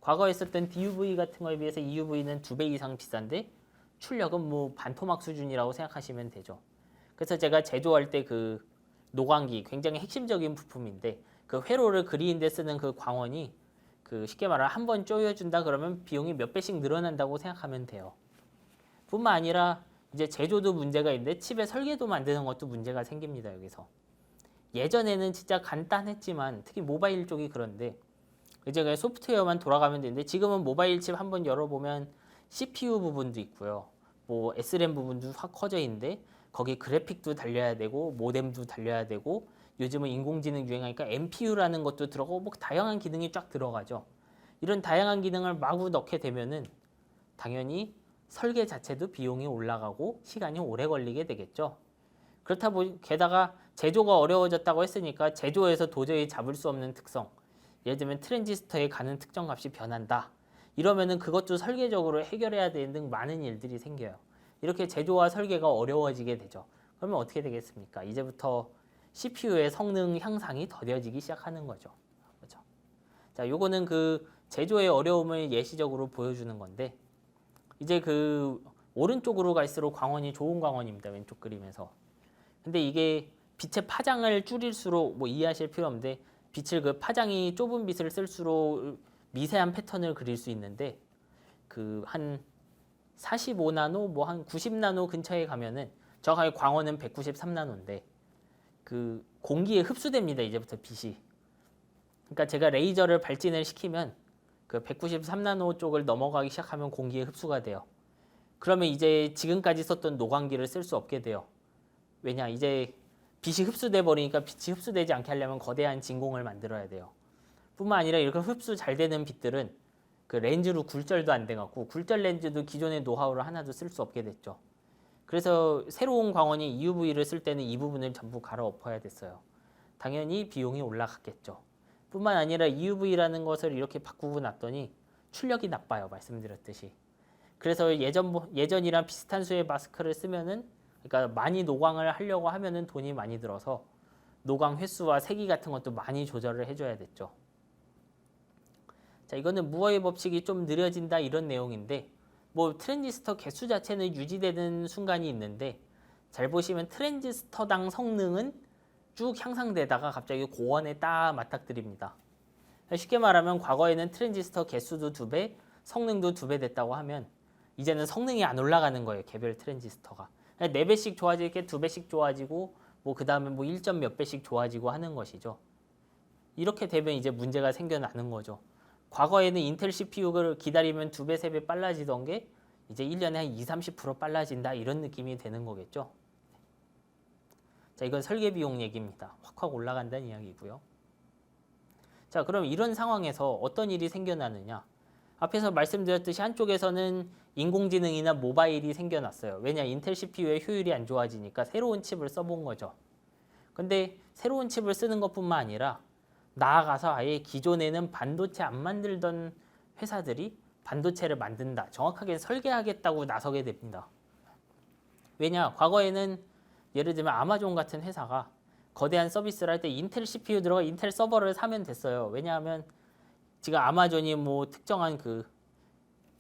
과거에 썼던 DUV 같은 거에 비해서 EUV는 2배 이상 비싼데 출력은 뭐 반토막 수준이라고 생각하시면 되죠. 그래서 제가 제조할 때 그 노광기 굉장히 핵심적인 부품인데 그 회로를 그리는 데 쓰는 그 광원이 그 쉽게 말하면 한 번 조여준다 그러면 비용이 몇 배씩 늘어난다고 생각하면 돼요. 뿐만 아니라 이제 제조도 문제가 있는데 칩의 설계도 만드는 것도 문제가 생깁니다. 여기서 예전에는 진짜 간단했지만 특히 모바일 쪽이 그런데 이제 그냥 소프트웨어만 돌아가면 되는데 지금은 모바일 칩 한번 열어보면 CPU 부분도 있고요. 뭐 SRAM 부분도 확 커져 있는데 거기 그래픽도 달려야 되고 모뎀도 달려야 되고 요즘은 인공지능 유행하니까 NPU라는 것도 들어가고 뭐 다양한 기능이 쫙 들어가죠. 이런 다양한 기능을 마구 넣게 되면은 당연히 설계 자체도 비용이 올라가고 시간이 오래 걸리게 되겠죠. 그렇다 보니 게다가 제조가 어려워졌다고 했으니까 제조에서 도저히 잡을 수 없는 특성, 예를 들면 트랜지스터에 가는 특정 값이 변한다. 이러면은 그것도 설계적으로 해결해야 되는 등 많은 일들이 생겨요. 이렇게 제조와 설계가 어려워지게 되죠. 그러면 어떻게 되겠습니까? 이제부터 CPU의 성능 향상이 더뎌지기 시작하는 거죠. 그렇죠? 자, 요거는 그 제조의 어려움을 예시적으로 보여주는 건데 이제 그 오른쪽으로 갈수록 광원이 좋은 광원입니다. 왼쪽 그림에서. 근데 이게 빛의 파장을 줄일수록 뭐 이해하실 필요 없는데 빛을 그 파장이 좁은 빛을 쓸수록 미세한 패턴을 그릴 수 있는데 그 한 45나노 뭐 한 90나노 근처에 가면은 정확하게 광원은 193나노인데 그 공기에 흡수됩니다. 이제부터 빛이. 그러니까 제가 레이저를 발진을 시키면 그 193나노 쪽을 넘어가기 시작하면 공기에 흡수가 돼요. 그러면 이제 지금까지 썼던 노광기를 쓸 수 없게 돼요. 왜냐 이제 빛이 흡수돼 버리니까 빛이 흡수되지 않게 하려면 거대한 진공을 만들어야 돼요. 뿐만 아니라 이렇게 흡수 잘 되는 빛들은 그 렌즈로 굴절도 안 돼갖고 굴절 렌즈도 기존의 노하우를 하나도 쓸 수 없게 됐죠. 그래서 새로운 광원이 EUV를 쓸 때는 이 부분을 전부 갈아엎어야 됐어요. 당연히 비용이 올라갔겠죠. 뿐만 아니라 EUV라는 것을 이렇게 바꾸고 났더니 출력이 나빠요. 말씀드렸듯이. 그래서 예전이랑 비슷한 수의 마스크를 쓰면은 그러니까 많이 노광을 하려고 하면은 돈이 많이 들어서 노광 횟수와 세기 같은 것도 많이 조절을 해줘야 됐죠. 자, 이거는 무어의 법칙이 좀 느려진다 이런 내용인데 뭐 트랜지스터 개수 자체는 유지되는 순간이 있는데 잘 보시면 트랜지스터당 성능은 쭉 향상되다가 갑자기 고원에 딱 맞닥뜨립니다. 쉽게 말하면 과거에는 트랜지스터 개수도 2배, 성능도 2배 됐다고 하면 이제는 성능이 안 올라가는 거예요. 개별 트랜지스터가. 4배씩 좋아질 게 2배씩 좋아지고 뭐 그다음에 뭐 1. 몇 배씩 좋아지고 하는 것이죠. 이렇게 되면 이제 문제가 생겨나는 거죠. 과거에는 인텔 CPU를 기다리면 2배, 3배 빨라지던 게 이제 1년에 한 20-30% 빨라진다 이런 느낌이 되는 거겠죠. 자, 이건 설계 비용 얘기입니다. 확확 올라간다는 이야기고요. 자, 그럼 이런 상황에서 어떤 일이 생겨나느냐? 앞에서 말씀드렸듯이 한쪽에서는 인공지능이나 모바일이 생겨났어요. 왜냐? 인텔 CPU의 효율이 안 좋아지니까 새로운 칩을 써본 거죠. 근데 새로운 칩을 쓰는 것뿐만 아니라 나아가서 아예 기존에는 반도체 안 만들던 회사들이 반도체를 만든다. 정확하게 설계하겠다고 나서게 됩니다. 왜냐? 과거에는 예를 들면 아마존 같은 회사가 거대한 서비스를 할 때 인텔 CPU 들어가 인텔 서버를 사면 됐어요. 왜냐하면 지금 아마존이 뭐 특정한 그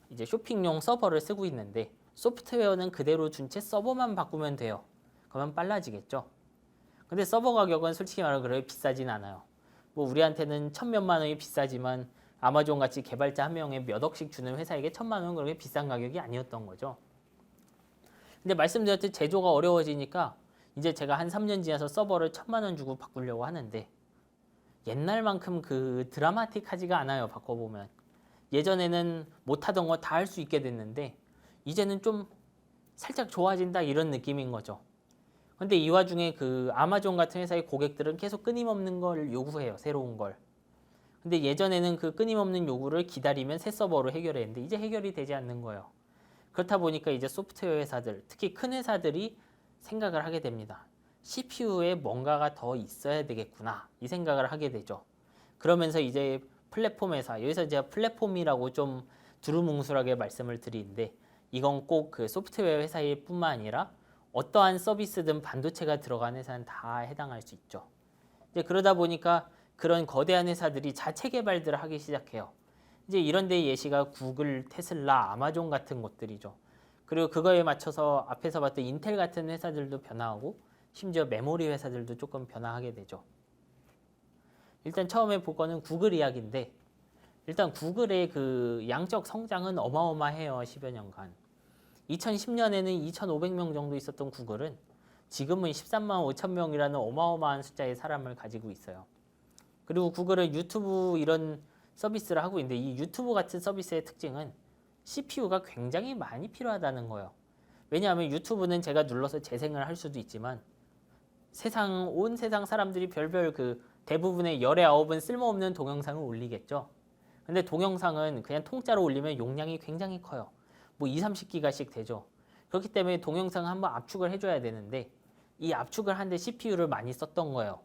이제 쇼핑용 서버를 쓰고 있는데 소프트웨어는 그대로 둔 채 서버만 바꾸면 돼요. 그러면 빨라지겠죠. 근데 서버 가격은 솔직히 말하면 그렇게 비싸진 않아요. 뭐 우리한테는 천몇만 원이 비싸지만 아마존 같이 개발자 한 명에 몇 억씩 주는 회사에게 1,000만 원은 그렇게 비싼 가격이 아니었던 거죠. 근데 말씀드렸듯이 제조가 어려워지니까 이제 제가 한 3년 지나서 서버를 1,000만 원 주고 바꾸려고 하는데 옛날만큼 그 드라마틱하지가 않아요. 바꿔보면. 예전에는 못하던 거 다 할 수 있게 됐는데 이제는 좀 살짝 좋아진다 이런 느낌인 거죠. 근데 이 와중에 그 아마존 같은 회사의 고객들은 계속 끊임없는 걸 요구해요. 새로운 걸. 근데 예전에는 그 끊임없는 요구를 기다리면 새 서버로 해결했는데 이제 해결이 되지 않는 거예요. 그렇다 보니까 이제 소프트웨어 회사들, 특히 큰 회사들이 생각을 하게 됩니다. CPU에 뭔가가 더 있어야 되겠구나 이 생각을 하게 되죠. 그러면서 이제 플랫폼 회사, 여기서 제가 플랫폼이라고 좀 두루뭉술하게 말씀을 드리는데 이건 꼭 그 소프트웨어 회사일 뿐만 아니라 어떠한 서비스든 반도체가 들어간 회사는 다 해당할 수 있죠. 이제 그러다 보니까 그런 거대한 회사들이 자체 개발들을 하기 시작해요. 이제 이런 데 예시가 구글, 테슬라, 아마존 같은 곳들이죠. 그리고 그거에 맞춰서 앞에서 봤던 인텔 같은 회사들도 변화하고 심지어 메모리 회사들도 조금 변화하게 되죠. 일단 처음에 볼 거는 구글 이야기인데 일단 구글의 그 양적 성장은 어마어마해요. 10여 년간. 2010년에는 2,500명 정도 있었던 구글은 지금은 13만 5천 명이라는 어마어마한 숫자의 사람을 가지고 있어요. 그리고 구글은 유튜브 이런 서비스를 하고 있는데 이 유튜브 같은 서비스의 특징은 CPU가 굉장히 많이 필요하다는 거예요. 왜냐하면 유튜브는 제가 눌러서 재생을 할 수도 있지만 온 세상 사람들이 별별 그 대부분의 열의 아홉은 쓸모없는 동영상을 올리겠죠. 근데 동영상은 그냥 통짜로 올리면 용량이 굉장히 커요. 뭐 2, 30기가씩 되죠. 그렇기 때문에 동영상을 한번 압축을 해줘야 되는데 이 압축을 하는데 CPU를 많이 썼던 거예요.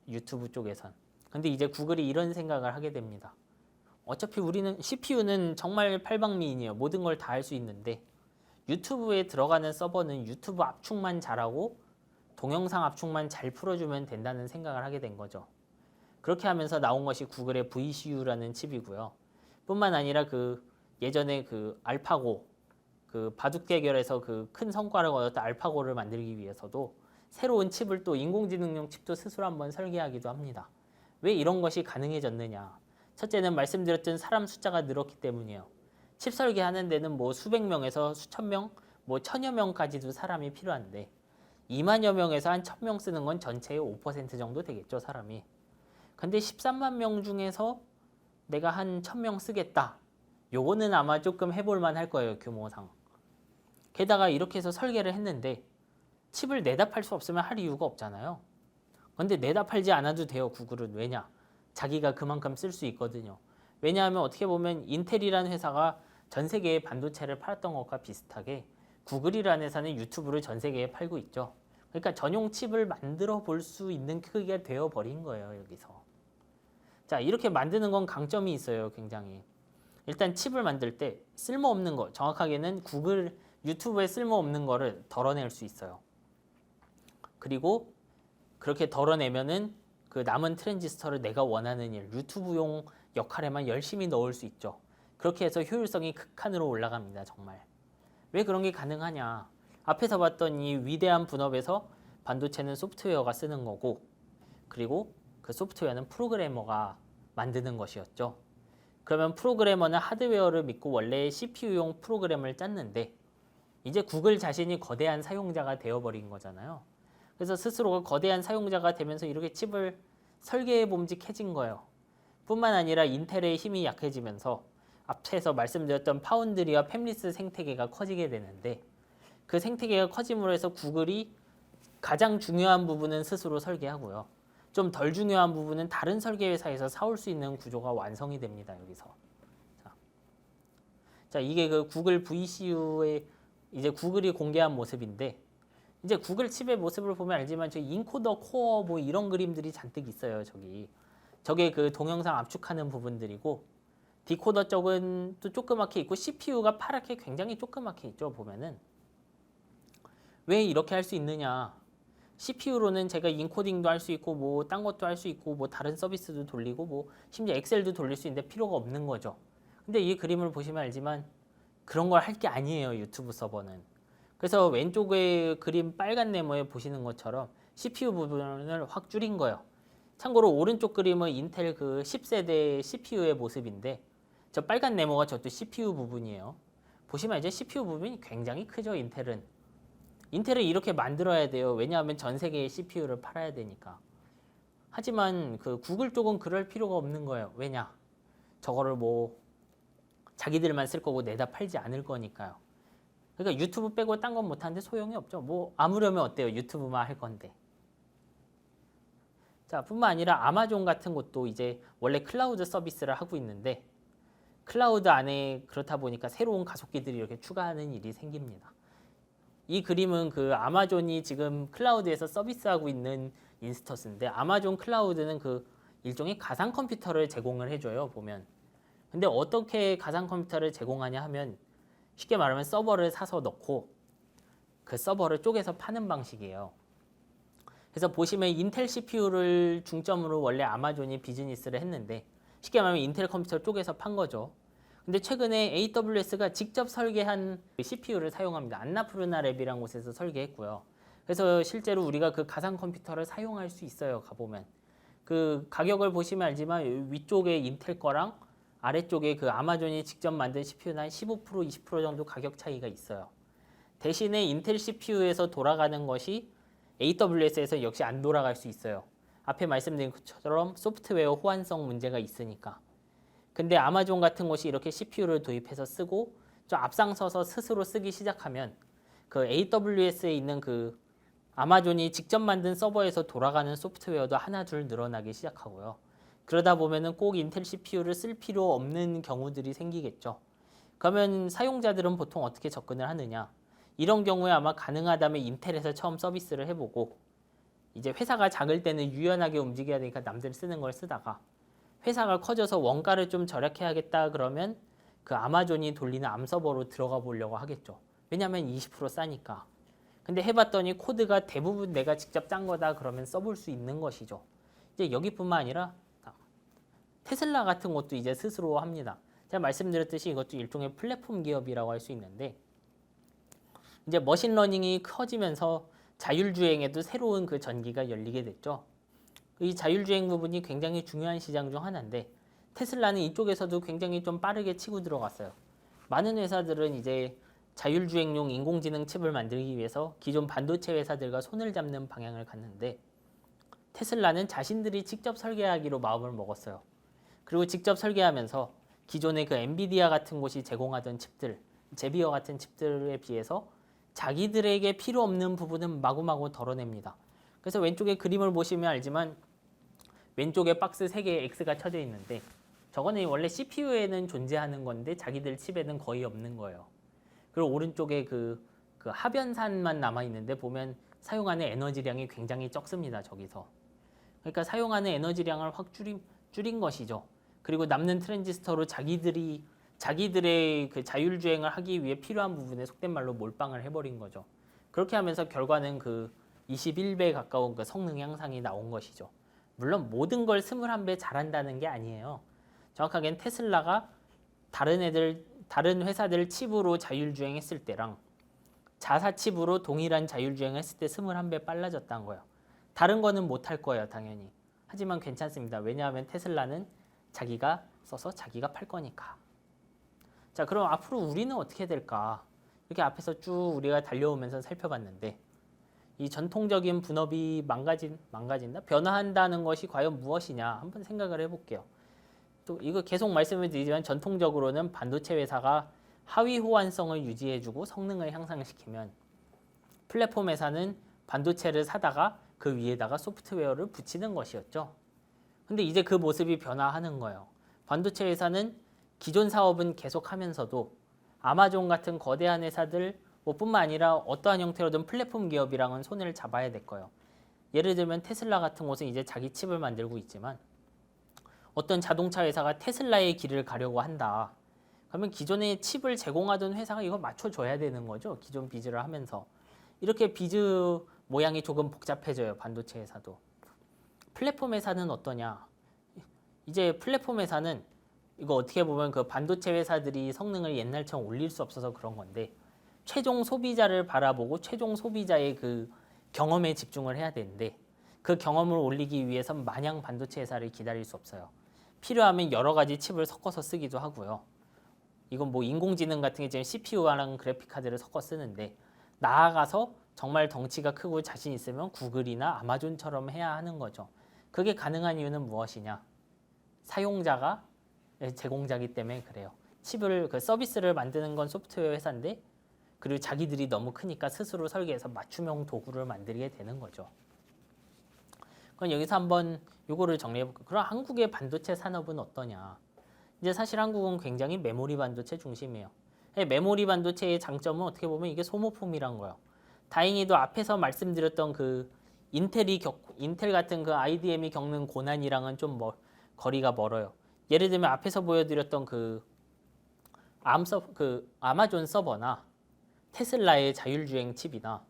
유튜브 쪽에선. 근데 이제 구글이 이런 생각을 하게 됩니다. 어차피 우리는 CPU는 정말 팔방미인이에요. 모든 걸 다 할 수 있는데 유튜브에 들어가는 서버는 유튜브 압축만 잘하고 동영상 압축만 잘 풀어주면 된다는 생각을 하게 된 거죠. 그렇게 하면서 나온 것이 구글의 VCU라는 칩이고요. 뿐만 아니라 그 예전에 그 알파고 그 바둑 대결에서 그 큰 성과를 얻었던 알파고를 만들기 위해서도 새로운 칩을 또 인공지능용 칩도 스스로 한번 설계하기도 합니다. 왜 이런 것이 가능해졌느냐? 첫째는 말씀드렸던 사람 숫자가 늘었기 때문이에요. 칩 설계하는 데는 뭐 수백 명에서 수천 명, 뭐 천여 명까지도 사람이 필요한데 2만여 명에서 한 1,000명 쓰는 건 전체의 5% 정도 되겠죠, 사람이. 근데 13만 명 중에서 내가 한 1,000명 쓰겠다. 요거는 아마 조금 해볼만 할 거예요, 규모상. 게다가 이렇게 해서 설계를 했는데 칩을 내다 팔 수 없으면 할 이유가 없잖아요. 근데 내다 팔지 않아도 돼요, 구글은. 왜냐? 자기가 그만큼 쓸 수 있거든요. 왜냐하면 어떻게 보면 인텔이라는 회사가 전 세계에 반도체를 팔았던 것과 비슷하게 구글이라는 회사는 유튜브를 전 세계에 팔고 있죠. 그러니까 전용 칩을 만들어 볼 수 있는 크기가 되어 버린 거예요, 여기서. 자, 이렇게 만드는 건 강점이 있어요, 굉장히. 일단 칩을 만들 때 쓸모없는 거, 정확하게는 구글 유튜브에 쓸모없는 거를 덜어낼 수 있어요. 그리고 그렇게 덜어내면은 그 남은 트랜지스터를 내가 원하는 일, 유튜브용 역할에만 열심히 넣을 수 있죠. 그렇게 해서 효율성이 극한으로 올라갑니다, 정말. 왜 그런 게 가능하냐? 앞에서 봤던 이 위대한 분업에서 반도체는 소프트웨어가 쓰는 거고, 그리고 그 소프트웨어는 프로그래머가 만드는 것이었죠. 그러면 프로그래머는 하드웨어를 믿고 원래 CPU용 프로그램을 짰는데 이제 구글 자신이 거대한 사용자가 되어버린 거잖아요. 그래서 스스로가 거대한 사용자가 되면서 이렇게 칩을 설계해 봄직해진 거예요. 뿐만 아니라 인텔의 힘이 약해지면서 앞에서 말씀드렸던 파운드리와 팹리스 생태계가 커지게 되는데 그 생태계가 커짐으로 해서 구글이 가장 중요한 부분은 스스로 설계하고요. 좀 덜 중요한 부분은 다른 설계 회사에서 사올 수 있는 구조가 완성이 됩니다. 여기서. 자, 이게 그 구글 VCU의 이제 구글이 공개한 모습인데 이제 구글 칩의 모습을 보면 알지만 저 인코더 코어 뭐 이런 그림들이 잔뜩 있어요. 저게 그 동영상 압축하는 부분들이고 디코더 쪽은 또 조그맣게 있고 CPU가 파랗게 굉장히 조그맣게 있죠. 보면은 왜 이렇게 할 수 있느냐? CPU로는 제가 인코딩도 할 수 있고 뭐 딴 것도 할 수 있고 뭐 다른 서비스도 돌리고 뭐 심지어 엑셀도 돌릴 수 있는데 필요가 없는 거죠. 근데 이 그림을 보시면 알지만 그런 걸 할 게 아니에요. 유튜브 서버는. 그래서 왼쪽에 그림 빨간 네모에 보시는 것처럼 CPU 부분을 확 줄인 거예요. 참고로 오른쪽 그림은 인텔 그 10세대 CPU의 모습인데 저 빨간 네모가 저도 CPU 부분이에요. 보시면 이제 CPU 부분이 굉장히 크죠. 인텔은 이렇게 만들어야 돼요. 왜냐하면 전 세계에 CPU를 팔아야 되니까. 하지만 그 구글 쪽은 그럴 필요가 없는 거예요. 왜냐? 저거를 뭐 자기들만 쓸 거고 내다 팔지 않을 거니까요. 그러니까 유튜브 빼고 딴 건 못하는데 소용이 없죠. 뭐 아무려면 어때요? 유튜브만 할 건데. 자, 뿐만 아니라 아마존 같은 곳도 이제 원래 클라우드 서비스를 하고 있는데 클라우드 안에 그렇다 보니까 새로운 가속기들이 이렇게 추가하는 일이 생깁니다. 이 그림은 그 아마존이 지금 클라우드에서 서비스하고 있는 인스턴스인데 아마존 클라우드는 그 일종의 가상 컴퓨터를 제공을 해줘요, 보면. 근데 어떻게 가상 컴퓨터를 제공하냐 하면 쉽게 말하면 서버를 사서 넣고 그 서버를 쪼개서 파는 방식이에요. 그래서 보시면 인텔 CPU를 중점으로 원래 아마존이 비즈니스를 했는데 쉽게 말하면 인텔 컴퓨터 쪼개서 판 거죠. 근데 최근에 AWS가 직접 설계한 CPU를 사용합니다. 안나푸르나 랩이라는 곳에서 설계했고요. 그래서 실제로 우리가 그 가상 컴퓨터를 사용할 수 있어요. 가보면 그 가격을 보시면 알지만 위쪽에 인텔 거랑 아래쪽에 그 아마존이 직접 만든 CPU는 한 15% 20% 정도 가격 차이가 있어요. 대신에 인텔 CPU에서 돌아가는 것이 AWS에서 역시 안 돌아갈 수 있어요. 앞에 말씀드린 것처럼 소프트웨어 호환성 문제가 있으니까. 근데 아마존 같은 곳이 이렇게 CPU를 도입해서 쓰고 좀 앞장서서 스스로 쓰기 시작하면 그 AWS에 있는 그 아마존이 직접 만든 서버에서 돌아가는 소프트웨어도 하나 둘 늘어나기 시작하고요. 그러다 보면은 꼭 인텔 CPU를 쓸 필요 없는 경우들이 생기겠죠. 그러면 사용자들은 보통 어떻게 접근을 하느냐? 이런 경우에 아마 가능하다면 인텔에서 처음 서비스를 해보고 이제 회사가 작을 때는 유연하게 움직여야 되니까 남들 쓰는 걸 쓰다가 회사가 커져서 원가를 좀 절약해야겠다 그러면 그 아마존이 돌리는 암서버로 들어가 보려고 하겠죠. 왜냐하면 20% 싸니까. 근데 해봤더니 코드가 대부분 내가 직접 짠 거다 그러면 써볼 수 있는 것이죠. 이제 여기뿐만 아니라 테슬라 같은 것도 이제 스스로 합니다. 제가 말씀드렸듯이 이것도 일종의 플랫폼 기업이라고 할 수 있는데 이제 머신러닝이 커지면서 자율주행에도 새로운 그 전기가 열리게 됐죠. 이 자율주행 부분이 굉장히 중요한 시장 중 하나인데 테슬라는 이쪽에서도 굉장히 좀 빠르게 치고 들어갔어요. 많은 회사들은 이제 자율주행용 인공지능 칩을 만들기 위해서 기존 반도체 회사들과 손을 잡는 방향을 갔는데 테슬라는 자신들이 직접 설계하기로 마음을 먹었어요. 그리고 직접 설계하면서 기존의 그 엔비디아 같은 곳이 제공하던 칩들, 제비어 같은 칩들에 비해서 자기들에게 필요 없는 부분은 마구마구 덜어냅니다. 그래서 왼쪽에 그림을 보시면 알지만 왼쪽에 박스 3개의 X가 쳐져 있는데 저거는 원래 CPU에는 존재하는 건데 자기들 칩에는 거의 없는 거예요. 그리고 오른쪽에 그 하변산만 남아 있는데 보면 사용하는 에너지량이 굉장히 적습니다. 저기서. 그러니까 사용하는 에너지량을 확 줄인 것이죠. 그리고 남는 트랜지스터로 자기들의 그 자율주행을 하기 위해 필요한 부분에 속된 말로 몰빵을 해버린 거죠. 그렇게 하면서 결과는 그 21배 가까운 그 성능 향상이 나온 것이죠. 물론 모든 걸 21배 잘한다는 게 아니에요. 정확하게는 테슬라가 다른 회사들 칩으로 자율주행했을 때랑 자사 칩으로 동일한 자율주행했을 때 21배 빨라졌다는 거예요. 다른 거는 못할 거예요, 당연히. 하지만 괜찮습니다. 왜냐하면 테슬라는 자기가 써서 자기가 팔 거니까. 자, 그럼 앞으로 우리는 어떻게 될까? 이렇게 앞에서 쭉 우리가 달려오면서 살펴봤는데 이 전통적인 분업이 망가진다? 변화한다는 것이 과연 무엇이냐? 한번 생각을 해볼게요. 또 이거 계속 말씀을 드리지만 전통적으로는 반도체 회사가 하위 호환성을 유지해주고 성능을 향상시키면 플랫폼 회사는 반도체를 사다가 그 위에다가 소프트웨어를 붙이는 것이었죠. 근데 이제 그 모습이 변화하는 거예요. 반도체 회사는 기존 사업은 계속하면서도 아마존 같은 거대한 회사들 뿐만 아니라 어떠한 형태로든 플랫폼 기업이랑은 손을 잡아야 될 거예요. 예를 들면 테슬라 같은 곳은 이제 자기 칩을 만들고 있지만 어떤 자동차 회사가 테슬라의 길을 가려고 한다. 그러면 기존에 칩을 제공하던 회사가 이걸 맞춰줘야 되는 거죠. 기존 비즈를 하면서. 이렇게 비즈 모양이 조금 복잡해져요. 반도체 회사도. 플랫폼 회사는 어떠냐? 이제 플랫폼 회사는 이거 어떻게 보면 그 반도체 회사들이 성능을 옛날처럼 올릴 수 없어서 그런 건데 최종 소비자를 바라보고 최종 소비자의 그 경험에 집중을 해야 되는데 그 경험을 올리기 위해선 마냥 반도체 회사를 기다릴 수 없어요. 필요하면 여러 가지 칩을 섞어서 쓰기도 하고요. 이건 뭐 인공지능 같은 게 지금 CPU랑 그래픽 카드를 섞어 쓰는데 나아가서 정말 덩치가 크고 자신 있으면 구글이나 아마존처럼 해야 하는 거죠. 그게 가능한 이유는 무엇이냐? 사용자가 제공자이기 때문에 그래요. 칩을 그 서비스를 만드는 건 소프트웨어 회사인데 그리고 자기들이 너무 크니까 스스로 설계해서 맞춤형 도구를 만들게 되는 거죠. 그럼 여기서 한번 요거를 정리해 볼게요. 그럼 한국의 반도체 산업은 어떠냐? 이제 사실 한국은 굉장히 메모리 반도체 중심이에요. 메모리 반도체의 장점은 어떻게 보면 이게 소모품이란 거예요. 다행히도 앞에서 말씀드렸던 그 인텔 같은 그 IDM이 겪는 고난이랑은 좀 거리가 멀어요. 예를 들면 앞에서 보여드렸던 그 아마존 서버나 테슬라의 자율주행 칩이나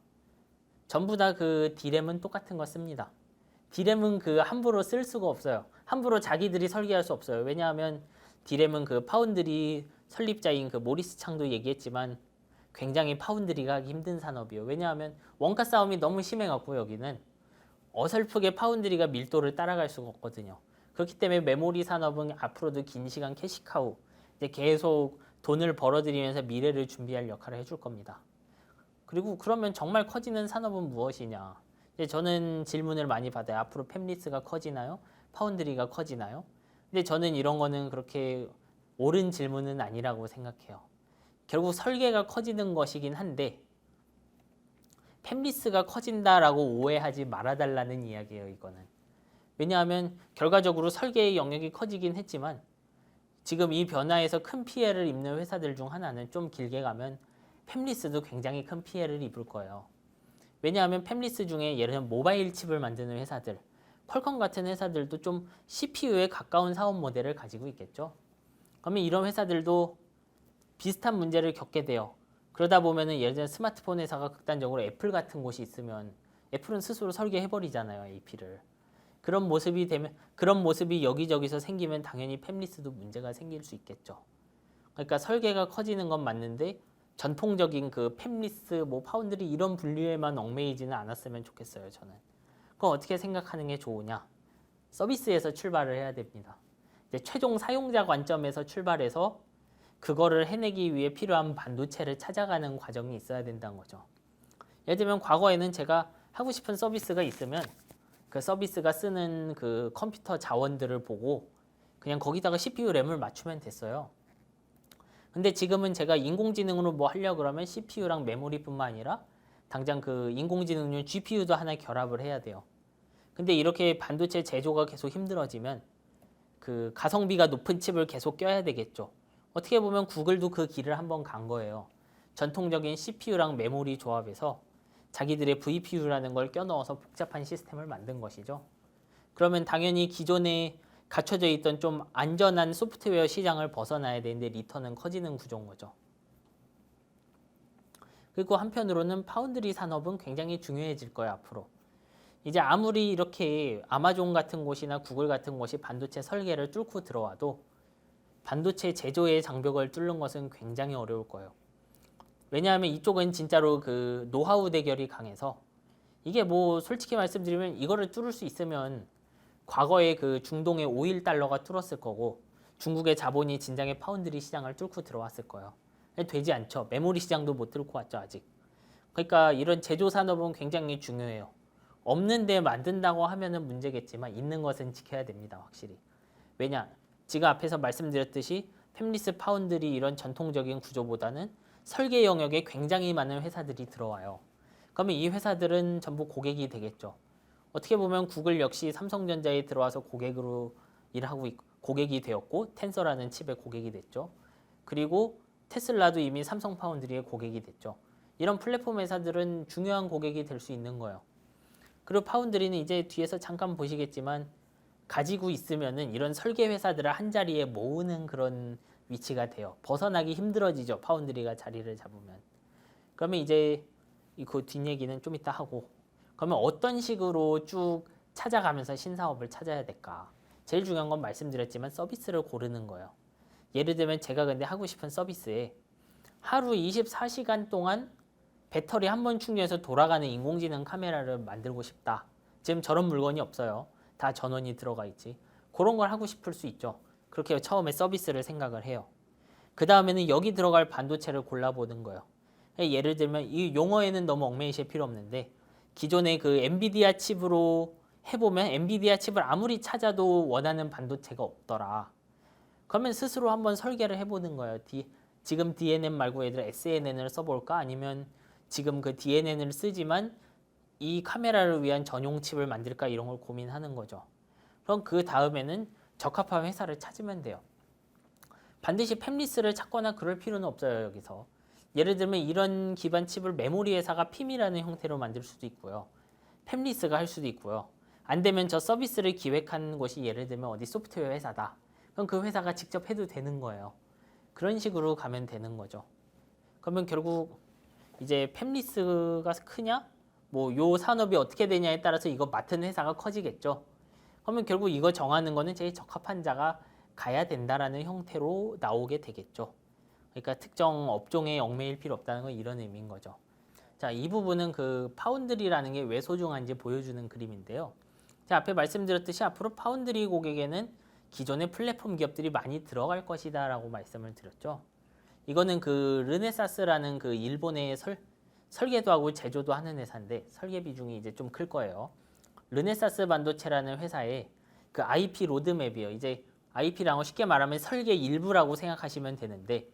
전부 다 그 D램은 똑같은 거 씁니다. D램은 그 함부로 쓸 수가 없어요. 함부로 자기들이 설계할 수 없어요. 왜냐하면 D램은 그 파운드리 설립자인 그 모리스 창도 얘기했지만 굉장히 파운드리가 하기 힘든 산업이에요. 왜냐하면 원가 싸움이 너무 심해갖고 여기는 어설프게 파운드리가 밀도를 따라갈 수가 없거든요. 그렇기 때문에 메모리 산업은 앞으로도 긴 시간 캐시카우 이제 계속 돈을 벌어들이면서 미래를 준비할 역할을 해줄 겁니다. 그리고 그러면 정말 커지는 산업은 무엇이냐? 이제 저는 질문을 많이 받아요. 앞으로 팹리스가 커지나요? 파운드리가 커지나요? 근데 저는 이런 거는 그렇게 옳은 질문은 아니라고 생각해요. 결국 설계가 커지는 것이긴 한데 팹리스가 커진다라고 오해하지 말아달라는 이야기예요. 이거는. 왜냐하면 결과적으로 설계의 영역이 커지긴 했지만 지금 이 변화에서 큰 피해를 입는 회사들 중 하나는 좀 길게 가면 팹리스도 굉장히 큰 피해를 입을 거예요. 왜냐하면 팹리스 중에 예를 들면 모바일 칩을 만드는 회사들, 퀄컴 같은 회사들도 좀 CPU에 가까운 사업 모델을 가지고 있겠죠. 그러면 이런 회사들도 비슷한 문제를 겪게 돼요. 그러다 보면은 예를 들면 스마트폰 회사가 극단적으로 애플 같은 곳이 있으면 애플은 스스로 설계해버리잖아요, AP를. 그런 모습이 여기저기서 생기면 당연히 팹리스도 문제가 생길 수 있겠죠. 그러니까 설계가 커지는 건 맞는데 전통적인 그 팹리스, 파운드리 이런 분류에만 얽매이지는 않았으면 좋겠어요, 저는. 그럼 어떻게 생각하는 게 좋으냐? 서비스에서 출발을 해야 됩니다. 이제 최종 사용자 관점에서 출발해서 그거를 해내기 위해 필요한 반도체를 찾아가는 과정이 있어야 된다는 거죠. 예를 들면 과거에는 제가 하고 싶은 서비스가 있으면 그 서비스가 쓰는 그 컴퓨터 자원들을 보고 그냥 거기다가 CPU 램을 맞추면 됐어요. 근데 지금은 제가 인공지능으로 뭐 하려고 그러면 CPU랑 메모리뿐만 아니라 당장 그 인공지능용 GPU도 하나 결합을 해야 돼요. 근데 이렇게 반도체 제조가 계속 힘들어지면 그 가성비가 높은 칩을 계속 껴야 되겠죠. 어떻게 보면 구글도 그 길을 한번 간 거예요. 전통적인 CPU랑 메모리 조합에서 자기들의 VPU라는 걸 껴넣어서 복잡한 시스템을 만든 것이죠. 그러면 당연히 기존에 갖춰져 있던 좀 안전한 소프트웨어 시장을 벗어나야 되는데 리턴은 커지는 구조인 거죠. 그리고 한편으로는 파운드리 산업은 굉장히 중요해질 거예요, 앞으로. 이제 아무리 이렇게 아마존 같은 곳이나 구글 같은 곳이 반도체 설계를 뚫고 들어와도 반도체 제조의 장벽을 뚫는 것은 굉장히 어려울 거예요. 왜냐하면 이쪽은 진짜로 그 노하우 대결이 강해서 이게 솔직히 말씀드리면 이거를 뚫을 수 있으면 과거에 그 중동의 오일 달러가 뚫었을 거고 중국의 자본이 진작에 파운드리 시장을 뚫고 들어왔을 거예요. 되지 않죠. 메모리 시장도 못 뚫고 왔죠, 아직. 그러니까 이런 제조 산업은 굉장히 중요해요. 없는데 만든다고 하면은 문제겠지만 있는 것은 지켜야 됩니다, 확실히. 왜냐? 제가 앞에서 말씀드렸듯이 팹리스 파운드리 이런 전통적인 구조보다는 설계 영역에 굉장히 많은 회사들이 들어와요. 그러면 이 회사들은 전부 고객이 되겠죠. 어떻게 보면 구글 역시 삼성전자에 들어와서 고객으로 일하고 고객이 되었고 텐서라는 칩의 고객이 됐죠. 그리고 테슬라도 이미 삼성 파운드리의 고객이 됐죠. 이런 플랫폼 회사들은 중요한 고객이 될 수 있는 거예요. 그리고 파운드리는 이제 뒤에서 잠깐 보시겠지만 가지고 있으면은 이런 설계 회사들을 한 자리에 모으는 그런 위치가 돼요. 벗어나기 힘들어지죠. 파운드리가 자리를 잡으면. 그러면 이제 그 뒷얘기는 좀 이따 하고 그러면 어떤 식으로 쭉 찾아가면서 신사업을 찾아야 될까? 제일 중요한 건 말씀드렸지만 서비스를 고르는 거예요. 예를 들면 제가 근데 하고 싶은 서비스에 하루 24시간 동안 배터리 한 번 충전해서 돌아가는 인공지능 카메라를 만들고 싶다. 지금 저런 물건이 없어요. 다 전원이 들어가 있지. 그런 걸 하고 싶을 수 있죠. 그렇게 처음에 서비스를 생각을 해요. 그 다음에는 여기 들어갈 반도체를 골라보는 거예요. 예를 들면 이 용어에는 너무 얽매이실 필요 없는데 기존의 그 엔비디아 칩으로 해보면 엔비디아 칩을 아무리 찾아도 원하는 반도체가 없더라. 그러면 스스로 한번 설계를 해보는 거예요. 지금 DNN 말고 얘들 SNN을 써볼까? 아니면 지금 그 DNN을 쓰지만 이 카메라를 위한 전용 칩을 만들까? 이런 걸 고민하는 거죠. 그럼 그 다음에는 적합한 회사를 찾으면 돼요. 반드시 팹리스를 찾거나 그럴 필요는 없어요. 여기서 예를 들면 이런 기반 칩을 메모리 회사가 PIM이라는 형태로 만들 수도 있고요. 팹리스가 할 수도 있고요. 안 되면 저 서비스를 기획한 곳이 예를 들면 어디 소프트웨어 회사다. 그럼 그 회사가 직접 해도 되는 거예요. 그런 식으로 가면 되는 거죠. 그러면 결국 이제 팹리스가 크냐? 뭐 요 산업이 어떻게 되냐에 따라서 이거 맡은 회사가 커지겠죠. 그러면 결국 이거 정하는 거는 제일 적합한 자가 가야 된다라는 형태로 나오게 되겠죠. 그러니까 특정 업종에 얽매일 필요 없다는 건 이런 의미인 거죠. 자, 이 부분은 그 파운드리라는 게 왜 소중한지 보여주는 그림인데요. 자, 앞에 말씀드렸듯이 앞으로 파운드리 고객에는 기존의 플랫폼 기업들이 많이 들어갈 것이다 라고 말씀을 드렸죠. 이거는 그 르네사스라는 그 일본의 설계도 하고 제조도 하는 회사인데 설계 비중이 이제 좀 클 거예요. 르네사스 반도체라는 회사의 그 IP 로드맵이에요. 이제 IP라고 쉽게 말하면 설계 일부라고 생각하시면 되는데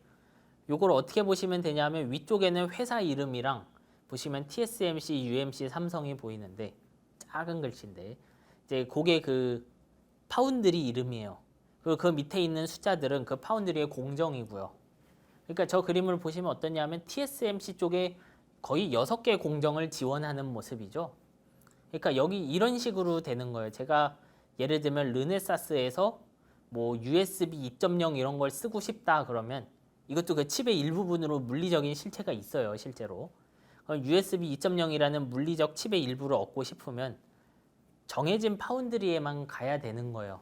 요걸 어떻게 보시면 되냐면 위쪽에는 회사 이름이랑 보시면 TSMC, UMC, 삼성이 보이는데 작은 글씨인데 이제 그게 그 파운드리 이름이에요. 그리고 그 밑에 있는 숫자들은 그 파운드리의 공정이고요. 그러니까 저 그림을 보시면 어떠냐면 TSMC 쪽에 거의 6개 공정을 지원하는 모습이죠. 그러니까 여기 이런 식으로 되는 거예요. 제가 예를 들면 르네사스에서 뭐 USB 2.0 이런 걸 쓰고 싶다 그러면 이것도 그 칩의 일부분으로 물리적인 실체가 있어요, 실제로. USB 2.0이라는 물리적 칩의 일부를 얻고 싶으면 정해진 파운드리에만 가야 되는 거예요.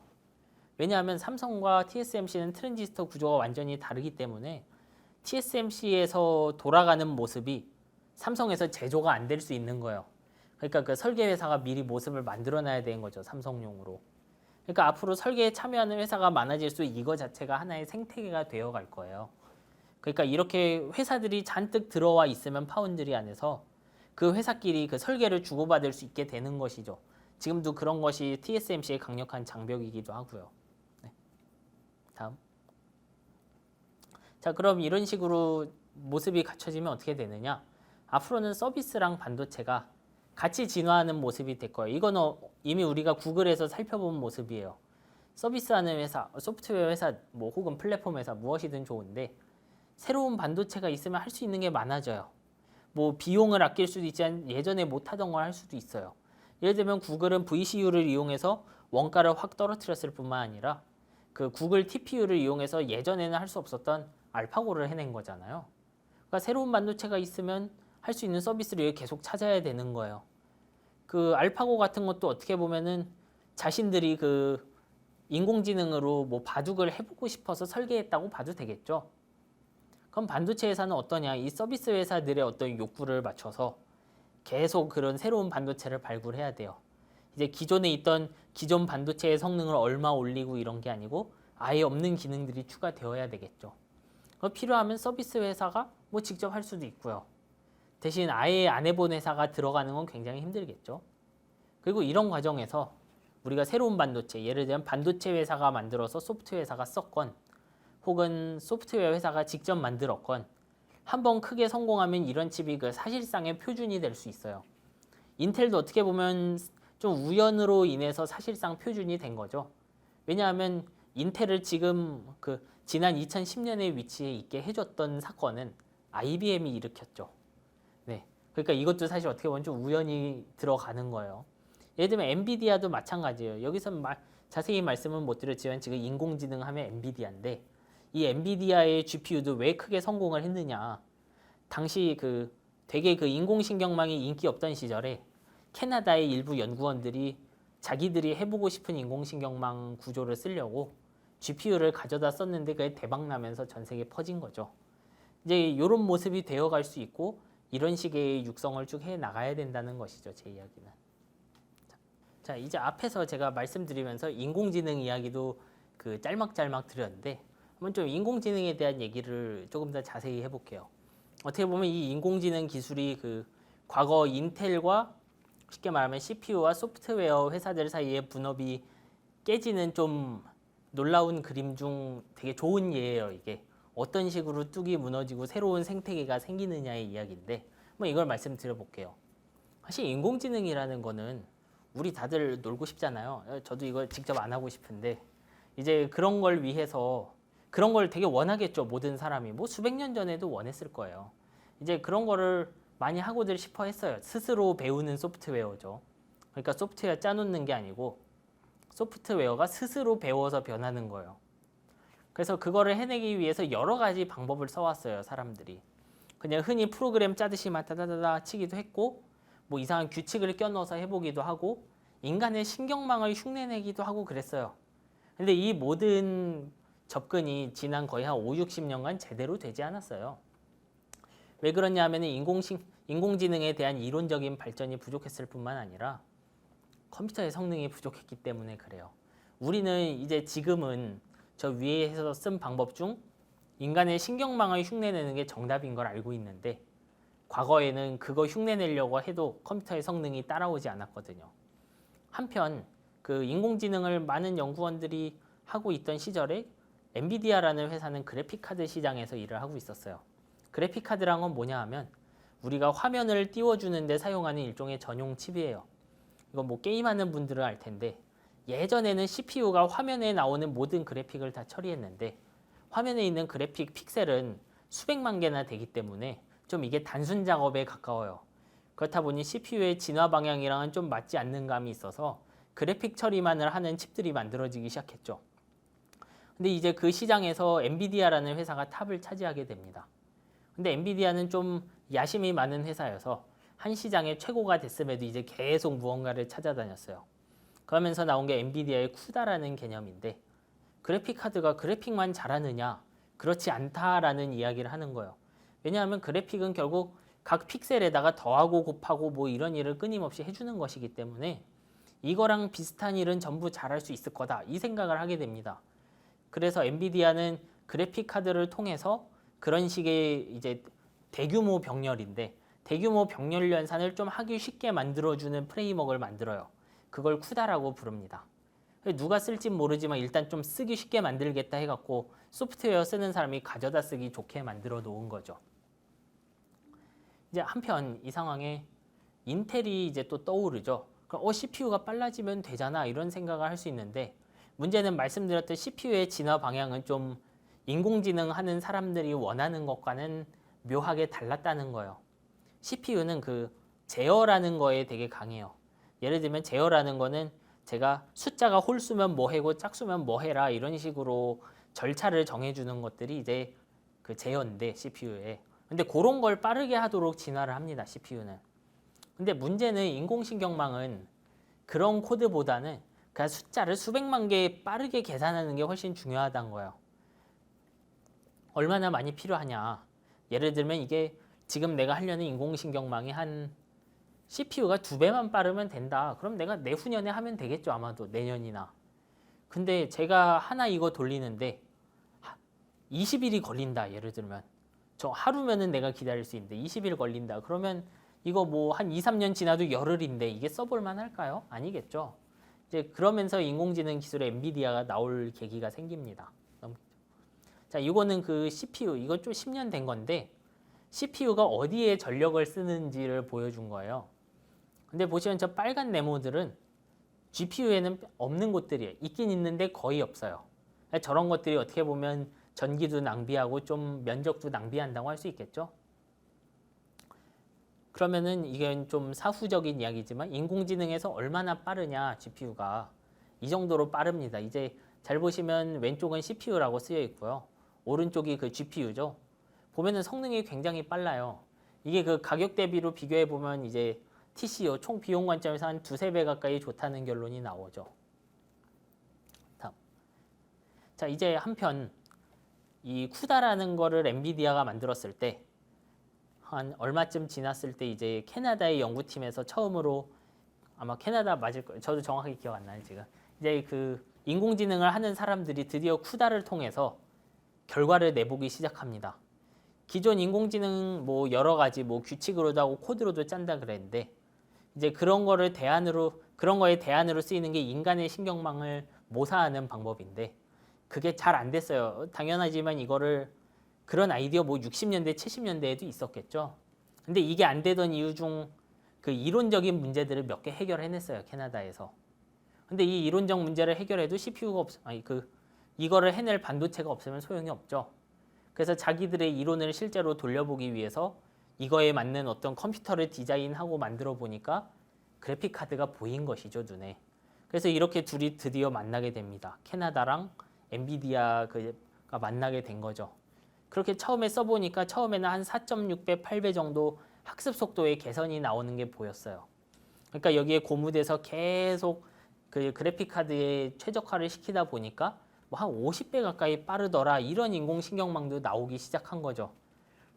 왜냐하면 삼성과 TSMC는 트랜지스터 구조가 완전히 다르기 때문에 TSMC에서 돌아가는 모습이 삼성에서 제조가 안 될 수 있는 거예요. 그러니까 그 설계 회사가 미리 모습을 만들어 놔야 되는 거죠, 삼성용으로. 그러니까 앞으로 설계에 참여하는 회사가 많아질수록 이거 자체가 하나의 생태계가 되어 갈 거예요. 그러니까 이렇게 회사들이 잔뜩 들어와 있으면 파운드리 안에서 그 회사끼리 그 설계를 주고받을 수 있게 되는 것이죠. 지금도 그런 것이 TSMC의 강력한 장벽이기도 하고요. 네. 다음. 자, 그럼 이런 식으로 모습이 갖춰지면 어떻게 되느냐? 앞으로는 서비스랑 반도체가 같이 진화하는 모습이 될 거예요. 이거는 이미 우리가 구글에서 살펴본 모습이에요. 서비스하는 회사, 소프트웨어 회사, 뭐 혹은 플랫폼 회사 무엇이든 좋은데 새로운 반도체가 있으면 할 수 있는 게 많아져요. 뭐 비용을 아낄 수도 있지만 예전에 못하던 걸 할 수도 있어요. 예를 들면 구글은 VCU를 이용해서 원가를 확 떨어뜨렸을 뿐만 아니라 그 구글 TPU를 이용해서 예전에는 할 수 없었던 알파고를 해낸 거잖아요. 그러니까 새로운 반도체가 있으면 할 수 있는 서비스를 계속 찾아야 되는 거예요. 그 알파고 같은 것도 어떻게 보면은 자신들이 그 인공지능으로 뭐 바둑을 해보고 싶어서 설계했다고 봐도 되겠죠. 그럼 반도체 회사는 어떠냐? 이 서비스 회사들의 어떤 욕구를 맞춰서 계속 그런 새로운 반도체를 발굴해야 돼요. 이제 기존에 있던 기존 반도체의 성능을 얼마 올리고 이런 게 아니고 아예 없는 기능들이 추가되어야 되겠죠. 필요하면 서비스 회사가 뭐 직접 할 수도 있고요. 대신 아예 안 해본 회사가 들어가는 건 굉장히 힘들겠죠. 그리고 이런 과정에서 우리가 새로운 반도체, 예를 들면 반도체 회사가 만들어서 소프트웨어 회사가 썼건 혹은 소프트웨어 회사가 직접 만들었건 한번 크게 성공하면 이런 칩이 그 사실상의 표준이 될 수 있어요. 인텔도 어떻게 보면 좀 우연으로 인해서 사실상 표준이 된 거죠. 왜냐하면 인텔을 지금 그 지난 2010년의 위치에 있게 해줬던 사건은 IBM이 일으켰죠. 네, 그러니까 이것도 사실 어떻게 보면 좀 우연히 들어가는 거예요. 예를 들면 엔비디아도 마찬가지예요. 여기서 자세히 말씀은 못 드렸지만 지금 인공지능 하면 엔비디아인데 이 엔비디아의 GPU도 왜 크게 성공을 했느냐? 당시 그 되게 그 인공신경망이 인기 없던 시절에 캐나다의 일부 연구원들이 자기들이 해보고 싶은 인공신경망 구조를 쓰려고 GPU를 가져다 썼는데 그게 대박 나면서 전 세계에 퍼진 거죠. 이제 이런 모습이 되어갈 수 있고 이런 식의 육성을 쭉 해 나가야 된다는 것이죠, 제 이야기는. 자, 이제 앞에서 제가 말씀드리면서 인공지능 이야기도 그 짤막짤막 드렸는데 한번 좀 인공지능에 대한 얘기를 조금 더 자세히 해볼게요. 어떻게 보면 이 인공지능 기술이 그 과거 인텔과 쉽게 말하면 CPU와 소프트웨어 회사들 사이의 분업이 깨지는 좀 놀라운 그림 중 되게 좋은 예예요. 이게 어떤 식으로 뚝이 무너지고 새로운 생태계가 생기느냐의 이야기인데 뭐 이걸 말씀드려 볼게요. 사실 인공지능이라는 거는 우리 다들 놀고 싶잖아요. 저도 이걸 직접 안 하고 싶은데 이제 그런 걸 위해서 그런 걸 되게 원하겠죠. 모든 사람이 뭐 수백 년 전에도 원했을 거예요. 이제 그런 거를 많이 하고들 싶어 했어요. 스스로 배우는 소프트웨어죠. 그러니까 소프트웨어 짜놓는 게 아니고 소프트웨어가 스스로 배워서 변하는 거예요. 그래서 그거를 해내기 위해서 여러 가지 방법을 써왔어요. 사람들이. 그냥 흔히 프로그램 짜듯이 막 다다다다 치기도 했고 뭐 이상한 규칙을 껴넣어서 해보기도 하고 인간의 신경망을 흉내내기도 하고 그랬어요. 근데 이 모든 접근이 지난 거의 한 5, 60년간 제대로 되지 않았어요. 왜 그러냐 하면 인공지능에 대한 이론적인 발전이 부족했을 뿐만 아니라 컴퓨터의 성능이 부족했기 때문에 그래요. 우리는 이제 지금은 저 위에서 쓴 방법 중 인간의 신경망을 흉내내는 게 정답인 걸 알고 있는데 과거에는 그거 흉내내려고 해도 컴퓨터의 성능이 따라오지 않았거든요. 한편 그 인공지능을 많은 연구원들이 하고 있던 시절에 엔비디아라는 회사는 그래픽카드 시장에서 일을 하고 있었어요. 그래픽카드란 건 뭐냐 하면 우리가 화면을 띄워주는 데 사용하는 일종의 전용 칩이에요. 이거 뭐 게임하는 분들은 알 텐데 예전에는 CPU가 화면에 나오는 모든 그래픽을 다 처리했는데 화면에 있는 그래픽 픽셀은 수백만 개나 되기 때문에 좀 이게 단순 작업에 가까워요. 그렇다 보니 CPU의 진화 방향이랑은 좀 맞지 않는 감이 있어서 그래픽 처리만을 하는 칩들이 만들어지기 시작했죠. 근데 이제 그 시장에서 엔비디아라는 회사가 탑을 차지하게 됩니다. 근데 엔비디아는 좀 야심이 많은 회사여서 한 시장의 최고가 됐음에도 이제 계속 무언가를 찾아다녔어요. 그러면서 나온 게 엔비디아의 쿠다라는 개념인데 그래픽 카드가 그래픽만 잘하느냐? 그렇지 않다라는 이야기를 하는 거예요. 왜냐하면 그래픽은 결국 각 픽셀에다가 더하고 곱하고 뭐 이런 일을 끊임없이 해주는 것이기 때문에 이거랑 비슷한 일은 전부 잘할 수 있을 거다 이 생각을 하게 됩니다. 그래서 엔비디아는 그래픽 카드를 통해서 그런 식의 이제 대규모 병렬인데 대규모 병렬 연산을 좀 하기 쉽게 만들어주는 프레임워크를 만들어요. 그걸 쿠다라고 부릅니다. 누가 쓸진 모르지만 일단 좀 쓰기 쉽게 만들겠다 해갖고 소프트웨어 쓰는 사람이 가져다 쓰기 좋게 만들어 놓은 거죠. 이제 한편 이 상황에 인텔이 이제 또 떠오르죠. 그럼 CPU가 빨라지면 되잖아 이런 생각을 할 수 있는데 문제는 말씀드렸듯 CPU의 진화 방향은 좀 인공지능 하는 사람들이 원하는 것과는 묘하게 달랐다는 거예요. CPU는 그 제어라는 거에 되게 강해요. 예를 들면 제어라는 거는 제가 숫자가 홀수면 뭐 해고 짝수면 뭐 해라 이런 식으로 절차를 정해주는 것들이 이제 그 제어인데 CPU에. 근데 그런 걸 빠르게 하도록 진화를 합니다. CPU는. 근데 문제는 인공신경망은 그런 코드보다는 그냥 숫자를 수백만 개 빠르게 계산하는 게 훨씬 중요하다는 거예요. 얼마나 많이 필요하냐. 예를 들면 이게 지금 내가 하려는 인공신경망이 한 CPU가 2배만 빠르면 된다. 그럼 내가 내후년에 하면 되겠죠. 아마도 내년이나. 근데 제가 하나 이거 돌리는데 20일이 걸린다. 예를 들면. 저 하루면은 내가 기다릴 수 있는데 20일 걸린다. 그러면 이거 뭐 한 2, 3년 지나도 열흘인데 이게 써볼만 할까요? 아니겠죠. 이제 그러면서 인공지능 기술의 엔비디아가 나올 계기가 생깁니다. 자, 이거는 그 CPU, 이거 좀 10년 된 건데 CPU가 어디에 전력을 쓰는지를 보여준 거예요. 근데 보시면 저 빨간 네모들은 GPU에는 없는 곳들이에요. 있긴 있는데 거의 없어요. 저런 것들이 어떻게 보면 전기도 낭비하고 좀 면적도 낭비한다고 할 수 있겠죠. 그러면은 이게 좀 사후적인 이야기지만 인공지능에서 얼마나 빠르냐 GPU가 이 정도로 빠릅니다. 이제 잘 보시면 왼쪽은 CPU라고 쓰여 있고요. 오른쪽이 그 GPU죠. 보면은 성능이 굉장히 빨라요. 이게 그 가격 대비로 비교해 보면 이제 TCO 총 비용 관점에서 한 2~3배 가까이 좋다는 결론이 나오죠. 다음. 자, 이제 한편 이 쿠다라는 거를 엔비디아가 만들었을 때 한 얼마쯤 지났을 때 이제 캐나다의 연구팀에서 처음으로 아마 캐나다 맞을 거예요. 저도 정확하게 기억 안 나요, 지금. 이제 그 인공지능을 하는 사람들이 드디어 쿠다를 통해서 결과를 내보기 시작합니다. 기존 인공지능 뭐 여러 가지 뭐 규칙으로도 하고 코드로도 짠다 그랬는데 이제 그런 거에 대안으로 쓰이는 게 인간의 신경망을 모사하는 방법인데 그게 잘 안 됐어요. 당연하지만 이거를 그런 아이디어 뭐 60년대, 70년대에도 있었겠죠. 근데 이게 안 되던 이유 중 그 이론적인 문제들을 몇 개 해결해냈어요. 캐나다에서. 근데 이 이론적 문제를 해결해도 CPU가 이거를 해낼 반도체가 없으면 소용이 없죠. 그래서 자기들의 이론을 실제로 돌려보기 위해서 이거에 맞는 어떤 컴퓨터를 디자인하고 만들어 보니까 그래픽 카드가 보인 것이죠, 눈에. 그래서 이렇게 둘이 드디어 만나게 됩니다. 캐나다랑 엔비디아가 만나게 된 거죠. 그렇게 처음에 써보니까 처음에는 한 4.6배, 8배 정도 학습 속도의 개선이 나오는 게 보였어요. 그러니까 여기에 고무돼서 계속 그 그래픽 카드에 최적화를 시키다 보니까 뭐 한 50배 가까이 빠르더라, 이런 인공신경망도 나오기 시작한 거죠.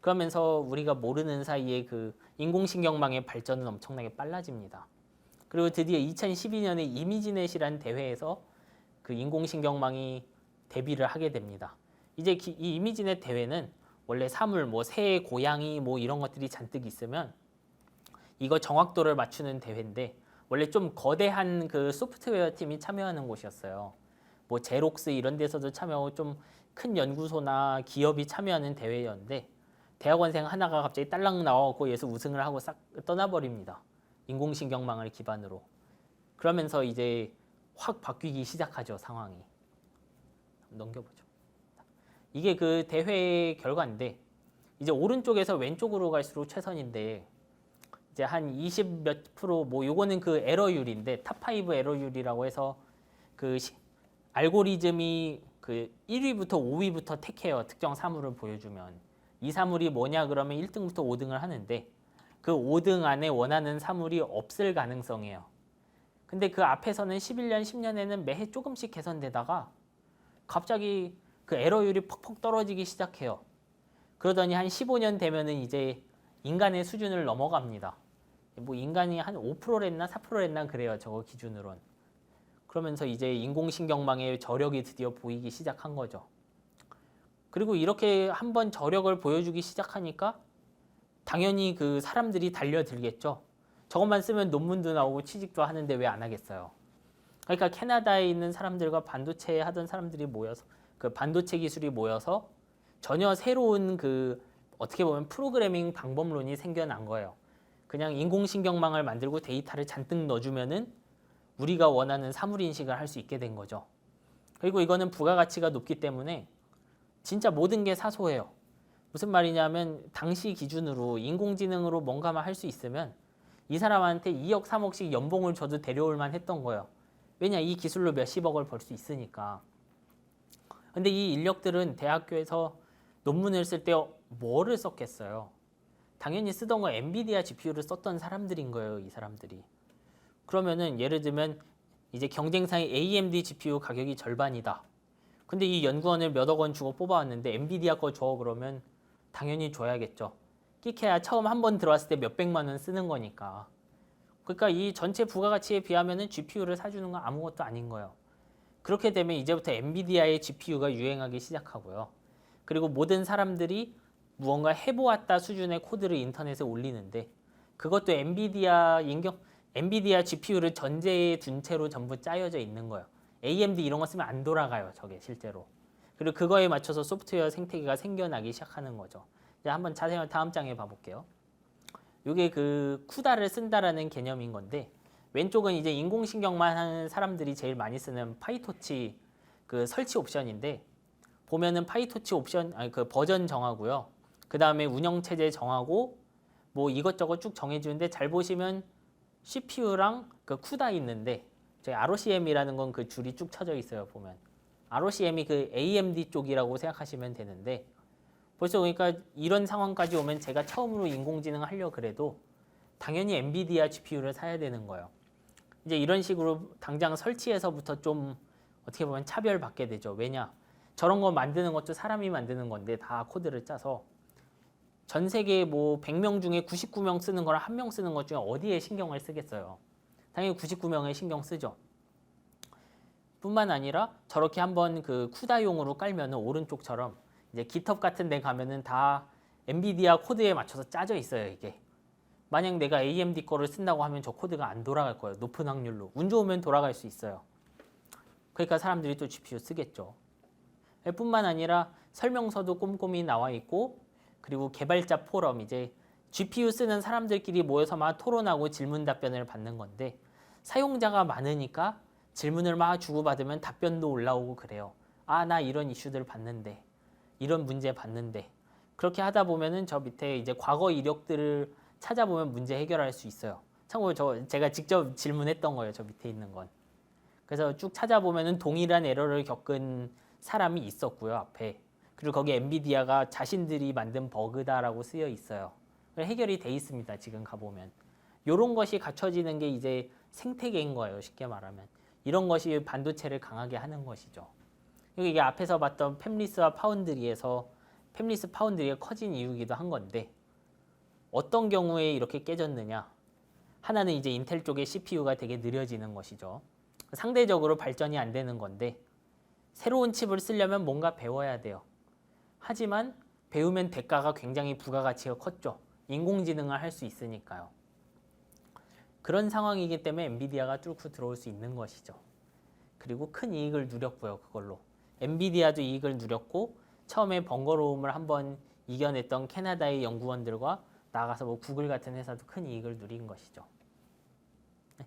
그러면서 우리가 모르는 사이에 그 인공신경망의 발전은 엄청나게 빨라집니다. 그리고 드디어 2012년에 이미지넷이라는 대회에서 그 인공신경망이 데뷔를 하게 됩니다. 이제 이 이미지넷 대회는 원래 사물, 뭐 새, 고양이 뭐 이런 것들이 잔뜩 있으면 이거 정확도를 맞추는 대회인데 원래 좀 거대한 그 소프트웨어 팀이 참여하는 곳이었어요. 뭐 제록스 이런 데서도 참여하고 좀 큰 연구소나 기업이 참여하는 대회였는데 대학원생 하나가 갑자기 딸랑 나와갖고 여기서 우승을 하고 싹 떠나버립니다. 인공신경망을 기반으로. 그러면서 이제 확 바뀌기 시작하죠, 상황이. 넘겨보죠. 이게 그 대회 결과인데 이제 오른쪽에서 왼쪽으로 갈수록 최선인데 이제 한 20 몇 프로, 뭐 요거는 그 에러율인데 탑5 에러율이라고 해서 그 알고리즘이 그 1위부터 5위부터 택해요. 특정 사물을 보여주면. 이 사물이 뭐냐 그러면 1등부터 5등을 하는데 그 5등 안에 원하는 사물이 없을 가능성이에요. 근데 그 앞에서는 11년, 10년에는 매해 조금씩 개선되다가 갑자기 그 에러율이 퍽퍽 떨어지기 시작해요. 그러더니 한 15년 되면은 이제 인간의 수준을 넘어갑니다. 뭐 인간이 한 5%랬나 4%랬나 그래요. 저거 기준으론. 그러면서 이제 인공신경망의 저력이 드디어 보이기 시작한 거죠. 그리고 이렇게 한번 저력을 보여주기 시작하니까 당연히 그 사람들이 달려들겠죠. 저것만 쓰면 논문도 나오고 취직도 하는데 왜 안 하겠어요. 그러니까 캐나다에 있는 사람들과 반도체 하던 사람들이 모여서 그 반도체 기술이 모여서 전혀 새로운 그 어떻게 보면 프로그래밍 방법론이 생겨난 거예요. 그냥 인공신경망을 만들고 데이터를 잔뜩 넣어주면은 우리가 원하는 사물 인식을 할 수 있게 된 거죠. 그리고 이거는 부가가치가 높기 때문에 진짜 모든 게 사소해요. 무슨 말이냐면 당시 기준으로 인공지능으로 뭔가만 할 수 있으면 이 사람한테 2억, 3억씩 연봉을 줘도 데려올 만 했던 거예요. 왜냐, 이 기술로 몇십억을 벌 수 있으니까. 근데 이 인력들은 대학교에서 논문을 쓸 때 뭐를 썼겠어요? 당연히 쓰던 거 엔비디아 GPU를 썼던 사람들인 거예요, 이 사람들이. 그러면은 예를 들면 이제 경쟁사의 AMD GPU 가격이 절반이다. 근데 이 연구원을 몇억 원 주고 뽑아왔는데 엔비디아 거 줘 그러면 당연히 줘야겠죠. 끼케야 처음 한 번 들어왔을 때 몇백만 원 쓰는 거니까. 그러니까 이 전체 부가가치에 비하면은 GPU를 사주는 건 아무것도 아닌 거예요. 그렇게 되면 이제부터 엔비디아의 GPU가 유행하기 시작하고요. 그리고 모든 사람들이 무언가 해보았다 수준의 코드를 인터넷에 올리는데 그것도 엔비디아 GPU를 전제에 둔 채로 전부 짜여져 있는 거예요. AMD 이런 거 쓰면 안 돌아가요, 저게 실제로. 그리고 그거에 맞춰서 소프트웨어 생태계가 생겨나기 시작하는 거죠. 이제 한번 자세히 다음 장에 봐볼게요. 이게 그 쿠다를 쓴다라는 개념인 건데 왼쪽은 이제 인공신경만 하는 사람들이 제일 많이 쓰는 파이토치 그 설치 옵션인데 보면은 파이토치 옵션 그 버전 정하고요. 그 다음에 운영체제 정하고 뭐 이것저것 쭉 정해주는데 잘 보시면 CPU랑 그 쿠다 있는데 저희 ROCm이라는 건 그 줄이 쭉 쳐져 있어요. 보면 ROCm이 그 AMD 쪽이라고 생각하시면 되는데 벌써 그러니까 이런 상황까지 오면 제가 처음으로 인공지능 하려 그래도 당연히 엔비디아 GPU를 사야 되는 거예요. 이제 이런 식으로 당장 설치에서부터 좀 어떻게 보면 차별받게 되죠. 왜냐? 저런 거 만드는 것도 사람이 만드는 건데 다 코드를 짜서 전 세계 뭐 100명 중에 99명 쓰는 거랑 1명 쓰는 것 중에 어디에 신경을 쓰겠어요. 당연히 99명에 신경 쓰죠. 뿐만 아니라 저렇게 한번 그 쿠다용으로 깔면은 오른쪽처럼 이제 GitHub 같은 데 가면은 다 엔비디아 코드에 맞춰서 짜져 있어요, 이게. 만약 내가 AMD 거를 쓴다고 하면 저 코드가 안 돌아갈 거예요. 높은 확률로. 운 좋으면 돌아갈 수 있어요. 그러니까 사람들이 또 GPU 쓰겠죠. 뿐만 아니라 설명서도 꼼꼼히 나와 있고, 그리고 개발자 포럼, 이제 GPU 쓰는 사람들끼리 모여서 막 토론하고 질문 답변을 받는 건데, 사용자가 많으니까 질문을 막 주고받으면 답변도 올라오고 그래요. 아, 나 이런 이슈들 봤는데, 이런 문제 봤는데. 그렇게 하다 보면은 저 밑에 이제 과거 이력들을 찾아보면 문제 해결할 수 있어요. 참고로 제가 직접 질문했던 거예요. 저 밑에 있는 건. 그래서 쭉 찾아보면은 동일한 에러를 겪은 사람이 있었고요, 앞에. 그리고 거기 엔비디아가 자신들이 만든 버그다라고 쓰여 있어요. 해결이 돼 있습니다. 지금 가보면. 이런 것이 갖춰지는 게 이제 생태계인 거예요. 쉽게 말하면. 이런 것이 반도체를 강하게 하는 것이죠. 그리고 이게 앞에서 봤던 팹리스와 파운드리에서 팹리스 파운드리가 커진 이유이기도 한 건데, 어떤 경우에 이렇게 깨졌느냐. 하나는 이제 인텔 쪽의 CPU가 되게 느려지는 것이죠. 상대적으로 발전이 안 되는 건데, 새로운 칩을 쓰려면 뭔가 배워야 돼요. 하지만 배우면 대가가 굉장히 부가가치가 컸죠. 인공지능을 할 수 있으니까요. 그런 상황이기 때문에 엔비디아가 뚫고 들어올 수 있는 것이죠. 그리고 큰 이익을 누렸고요, 그걸로. 엔비디아도 이익을 누렸고, 처음에 번거로움을 한번 이겨냈던 캐나다의 연구원들과 나가서 뭐 구글 같은 회사도 큰 이익을 누린 것이죠. 네,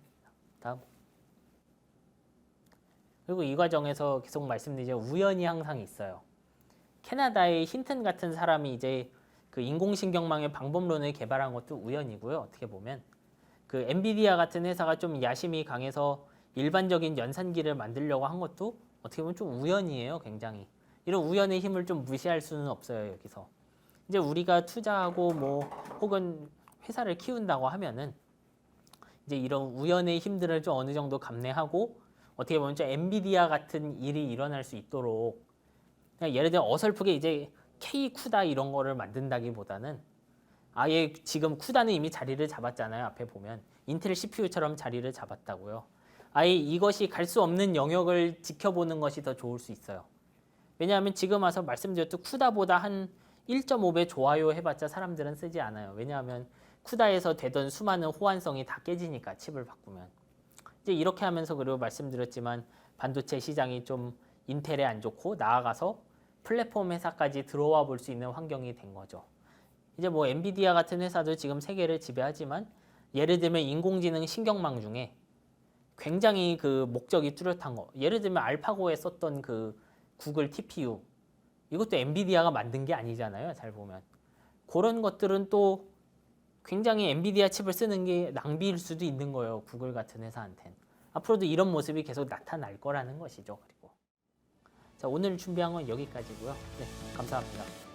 다음. 그리고 이 과정에서 계속 말씀드리죠. 우연이 항상 있어요. 캐나다의 힌튼 같은 사람이 이제 그 인공신경망의 방법론을 개발한 것도 우연이고요. 어떻게 보면 그 엔비디아 같은 회사가 좀 야심이 강해서 일반적인 연산기를 만들려고 한 것도 어떻게 보면 좀 우연이에요. 굉장히 이런 우연의 힘을 좀 무시할 수는 없어요. 여기서 이제 우리가 투자하고 뭐 혹은 회사를 키운다고 하면은 이제 이런 우연의 힘들을 좀 어느 정도 감내하고 어떻게 보면 좀 엔비디아 같은 일이 일어날 수 있도록 그냥 예를 들어 어설프게 이제 K 쿠다 이런 거를 만든다기보다는 아예 지금 쿠다는 이미 자리를 잡았잖아요. 앞에 보면 인텔 CPU처럼 자리를 잡았다고요. 아예 이것이 갈 수 없는 영역을 지켜보는 것이 더 좋을 수 있어요. 왜냐하면 지금 와서 말씀드렸듯 쿠다보다 한 1.5배 좋아요 해봤자 사람들은 쓰지 않아요. 왜냐하면 쿠다에서 되던 수많은 호환성이 다 깨지니까 칩을 바꾸면. 이제 이렇게 하면서 그리고 말씀드렸지만 반도체 시장이 좀 인텔에 안 좋고 나아가서 플랫폼 회사까지 들어와 볼 수 있는 환경이 된 거죠. 이제 뭐 엔비디아 같은 회사도 지금 세계를 지배하지만 예를 들면 인공지능 신경망 중에 굉장히 그 목적이 뚜렷한 거. 예를 들면 알파고에 썼던 그 구글 TPU 이것도 엔비디아가 만든 게 아니잖아요. 잘 보면 그런 것들은 또 굉장히 엔비디아 칩을 쓰는 게 낭비일 수도 있는 거예요. 구글 같은 회사한테는. 앞으로도 이런 모습이 계속 나타날 거라는 것이죠. 그리고 자, 오늘 준비한 건 여기까지고요. 네, 감사합니다.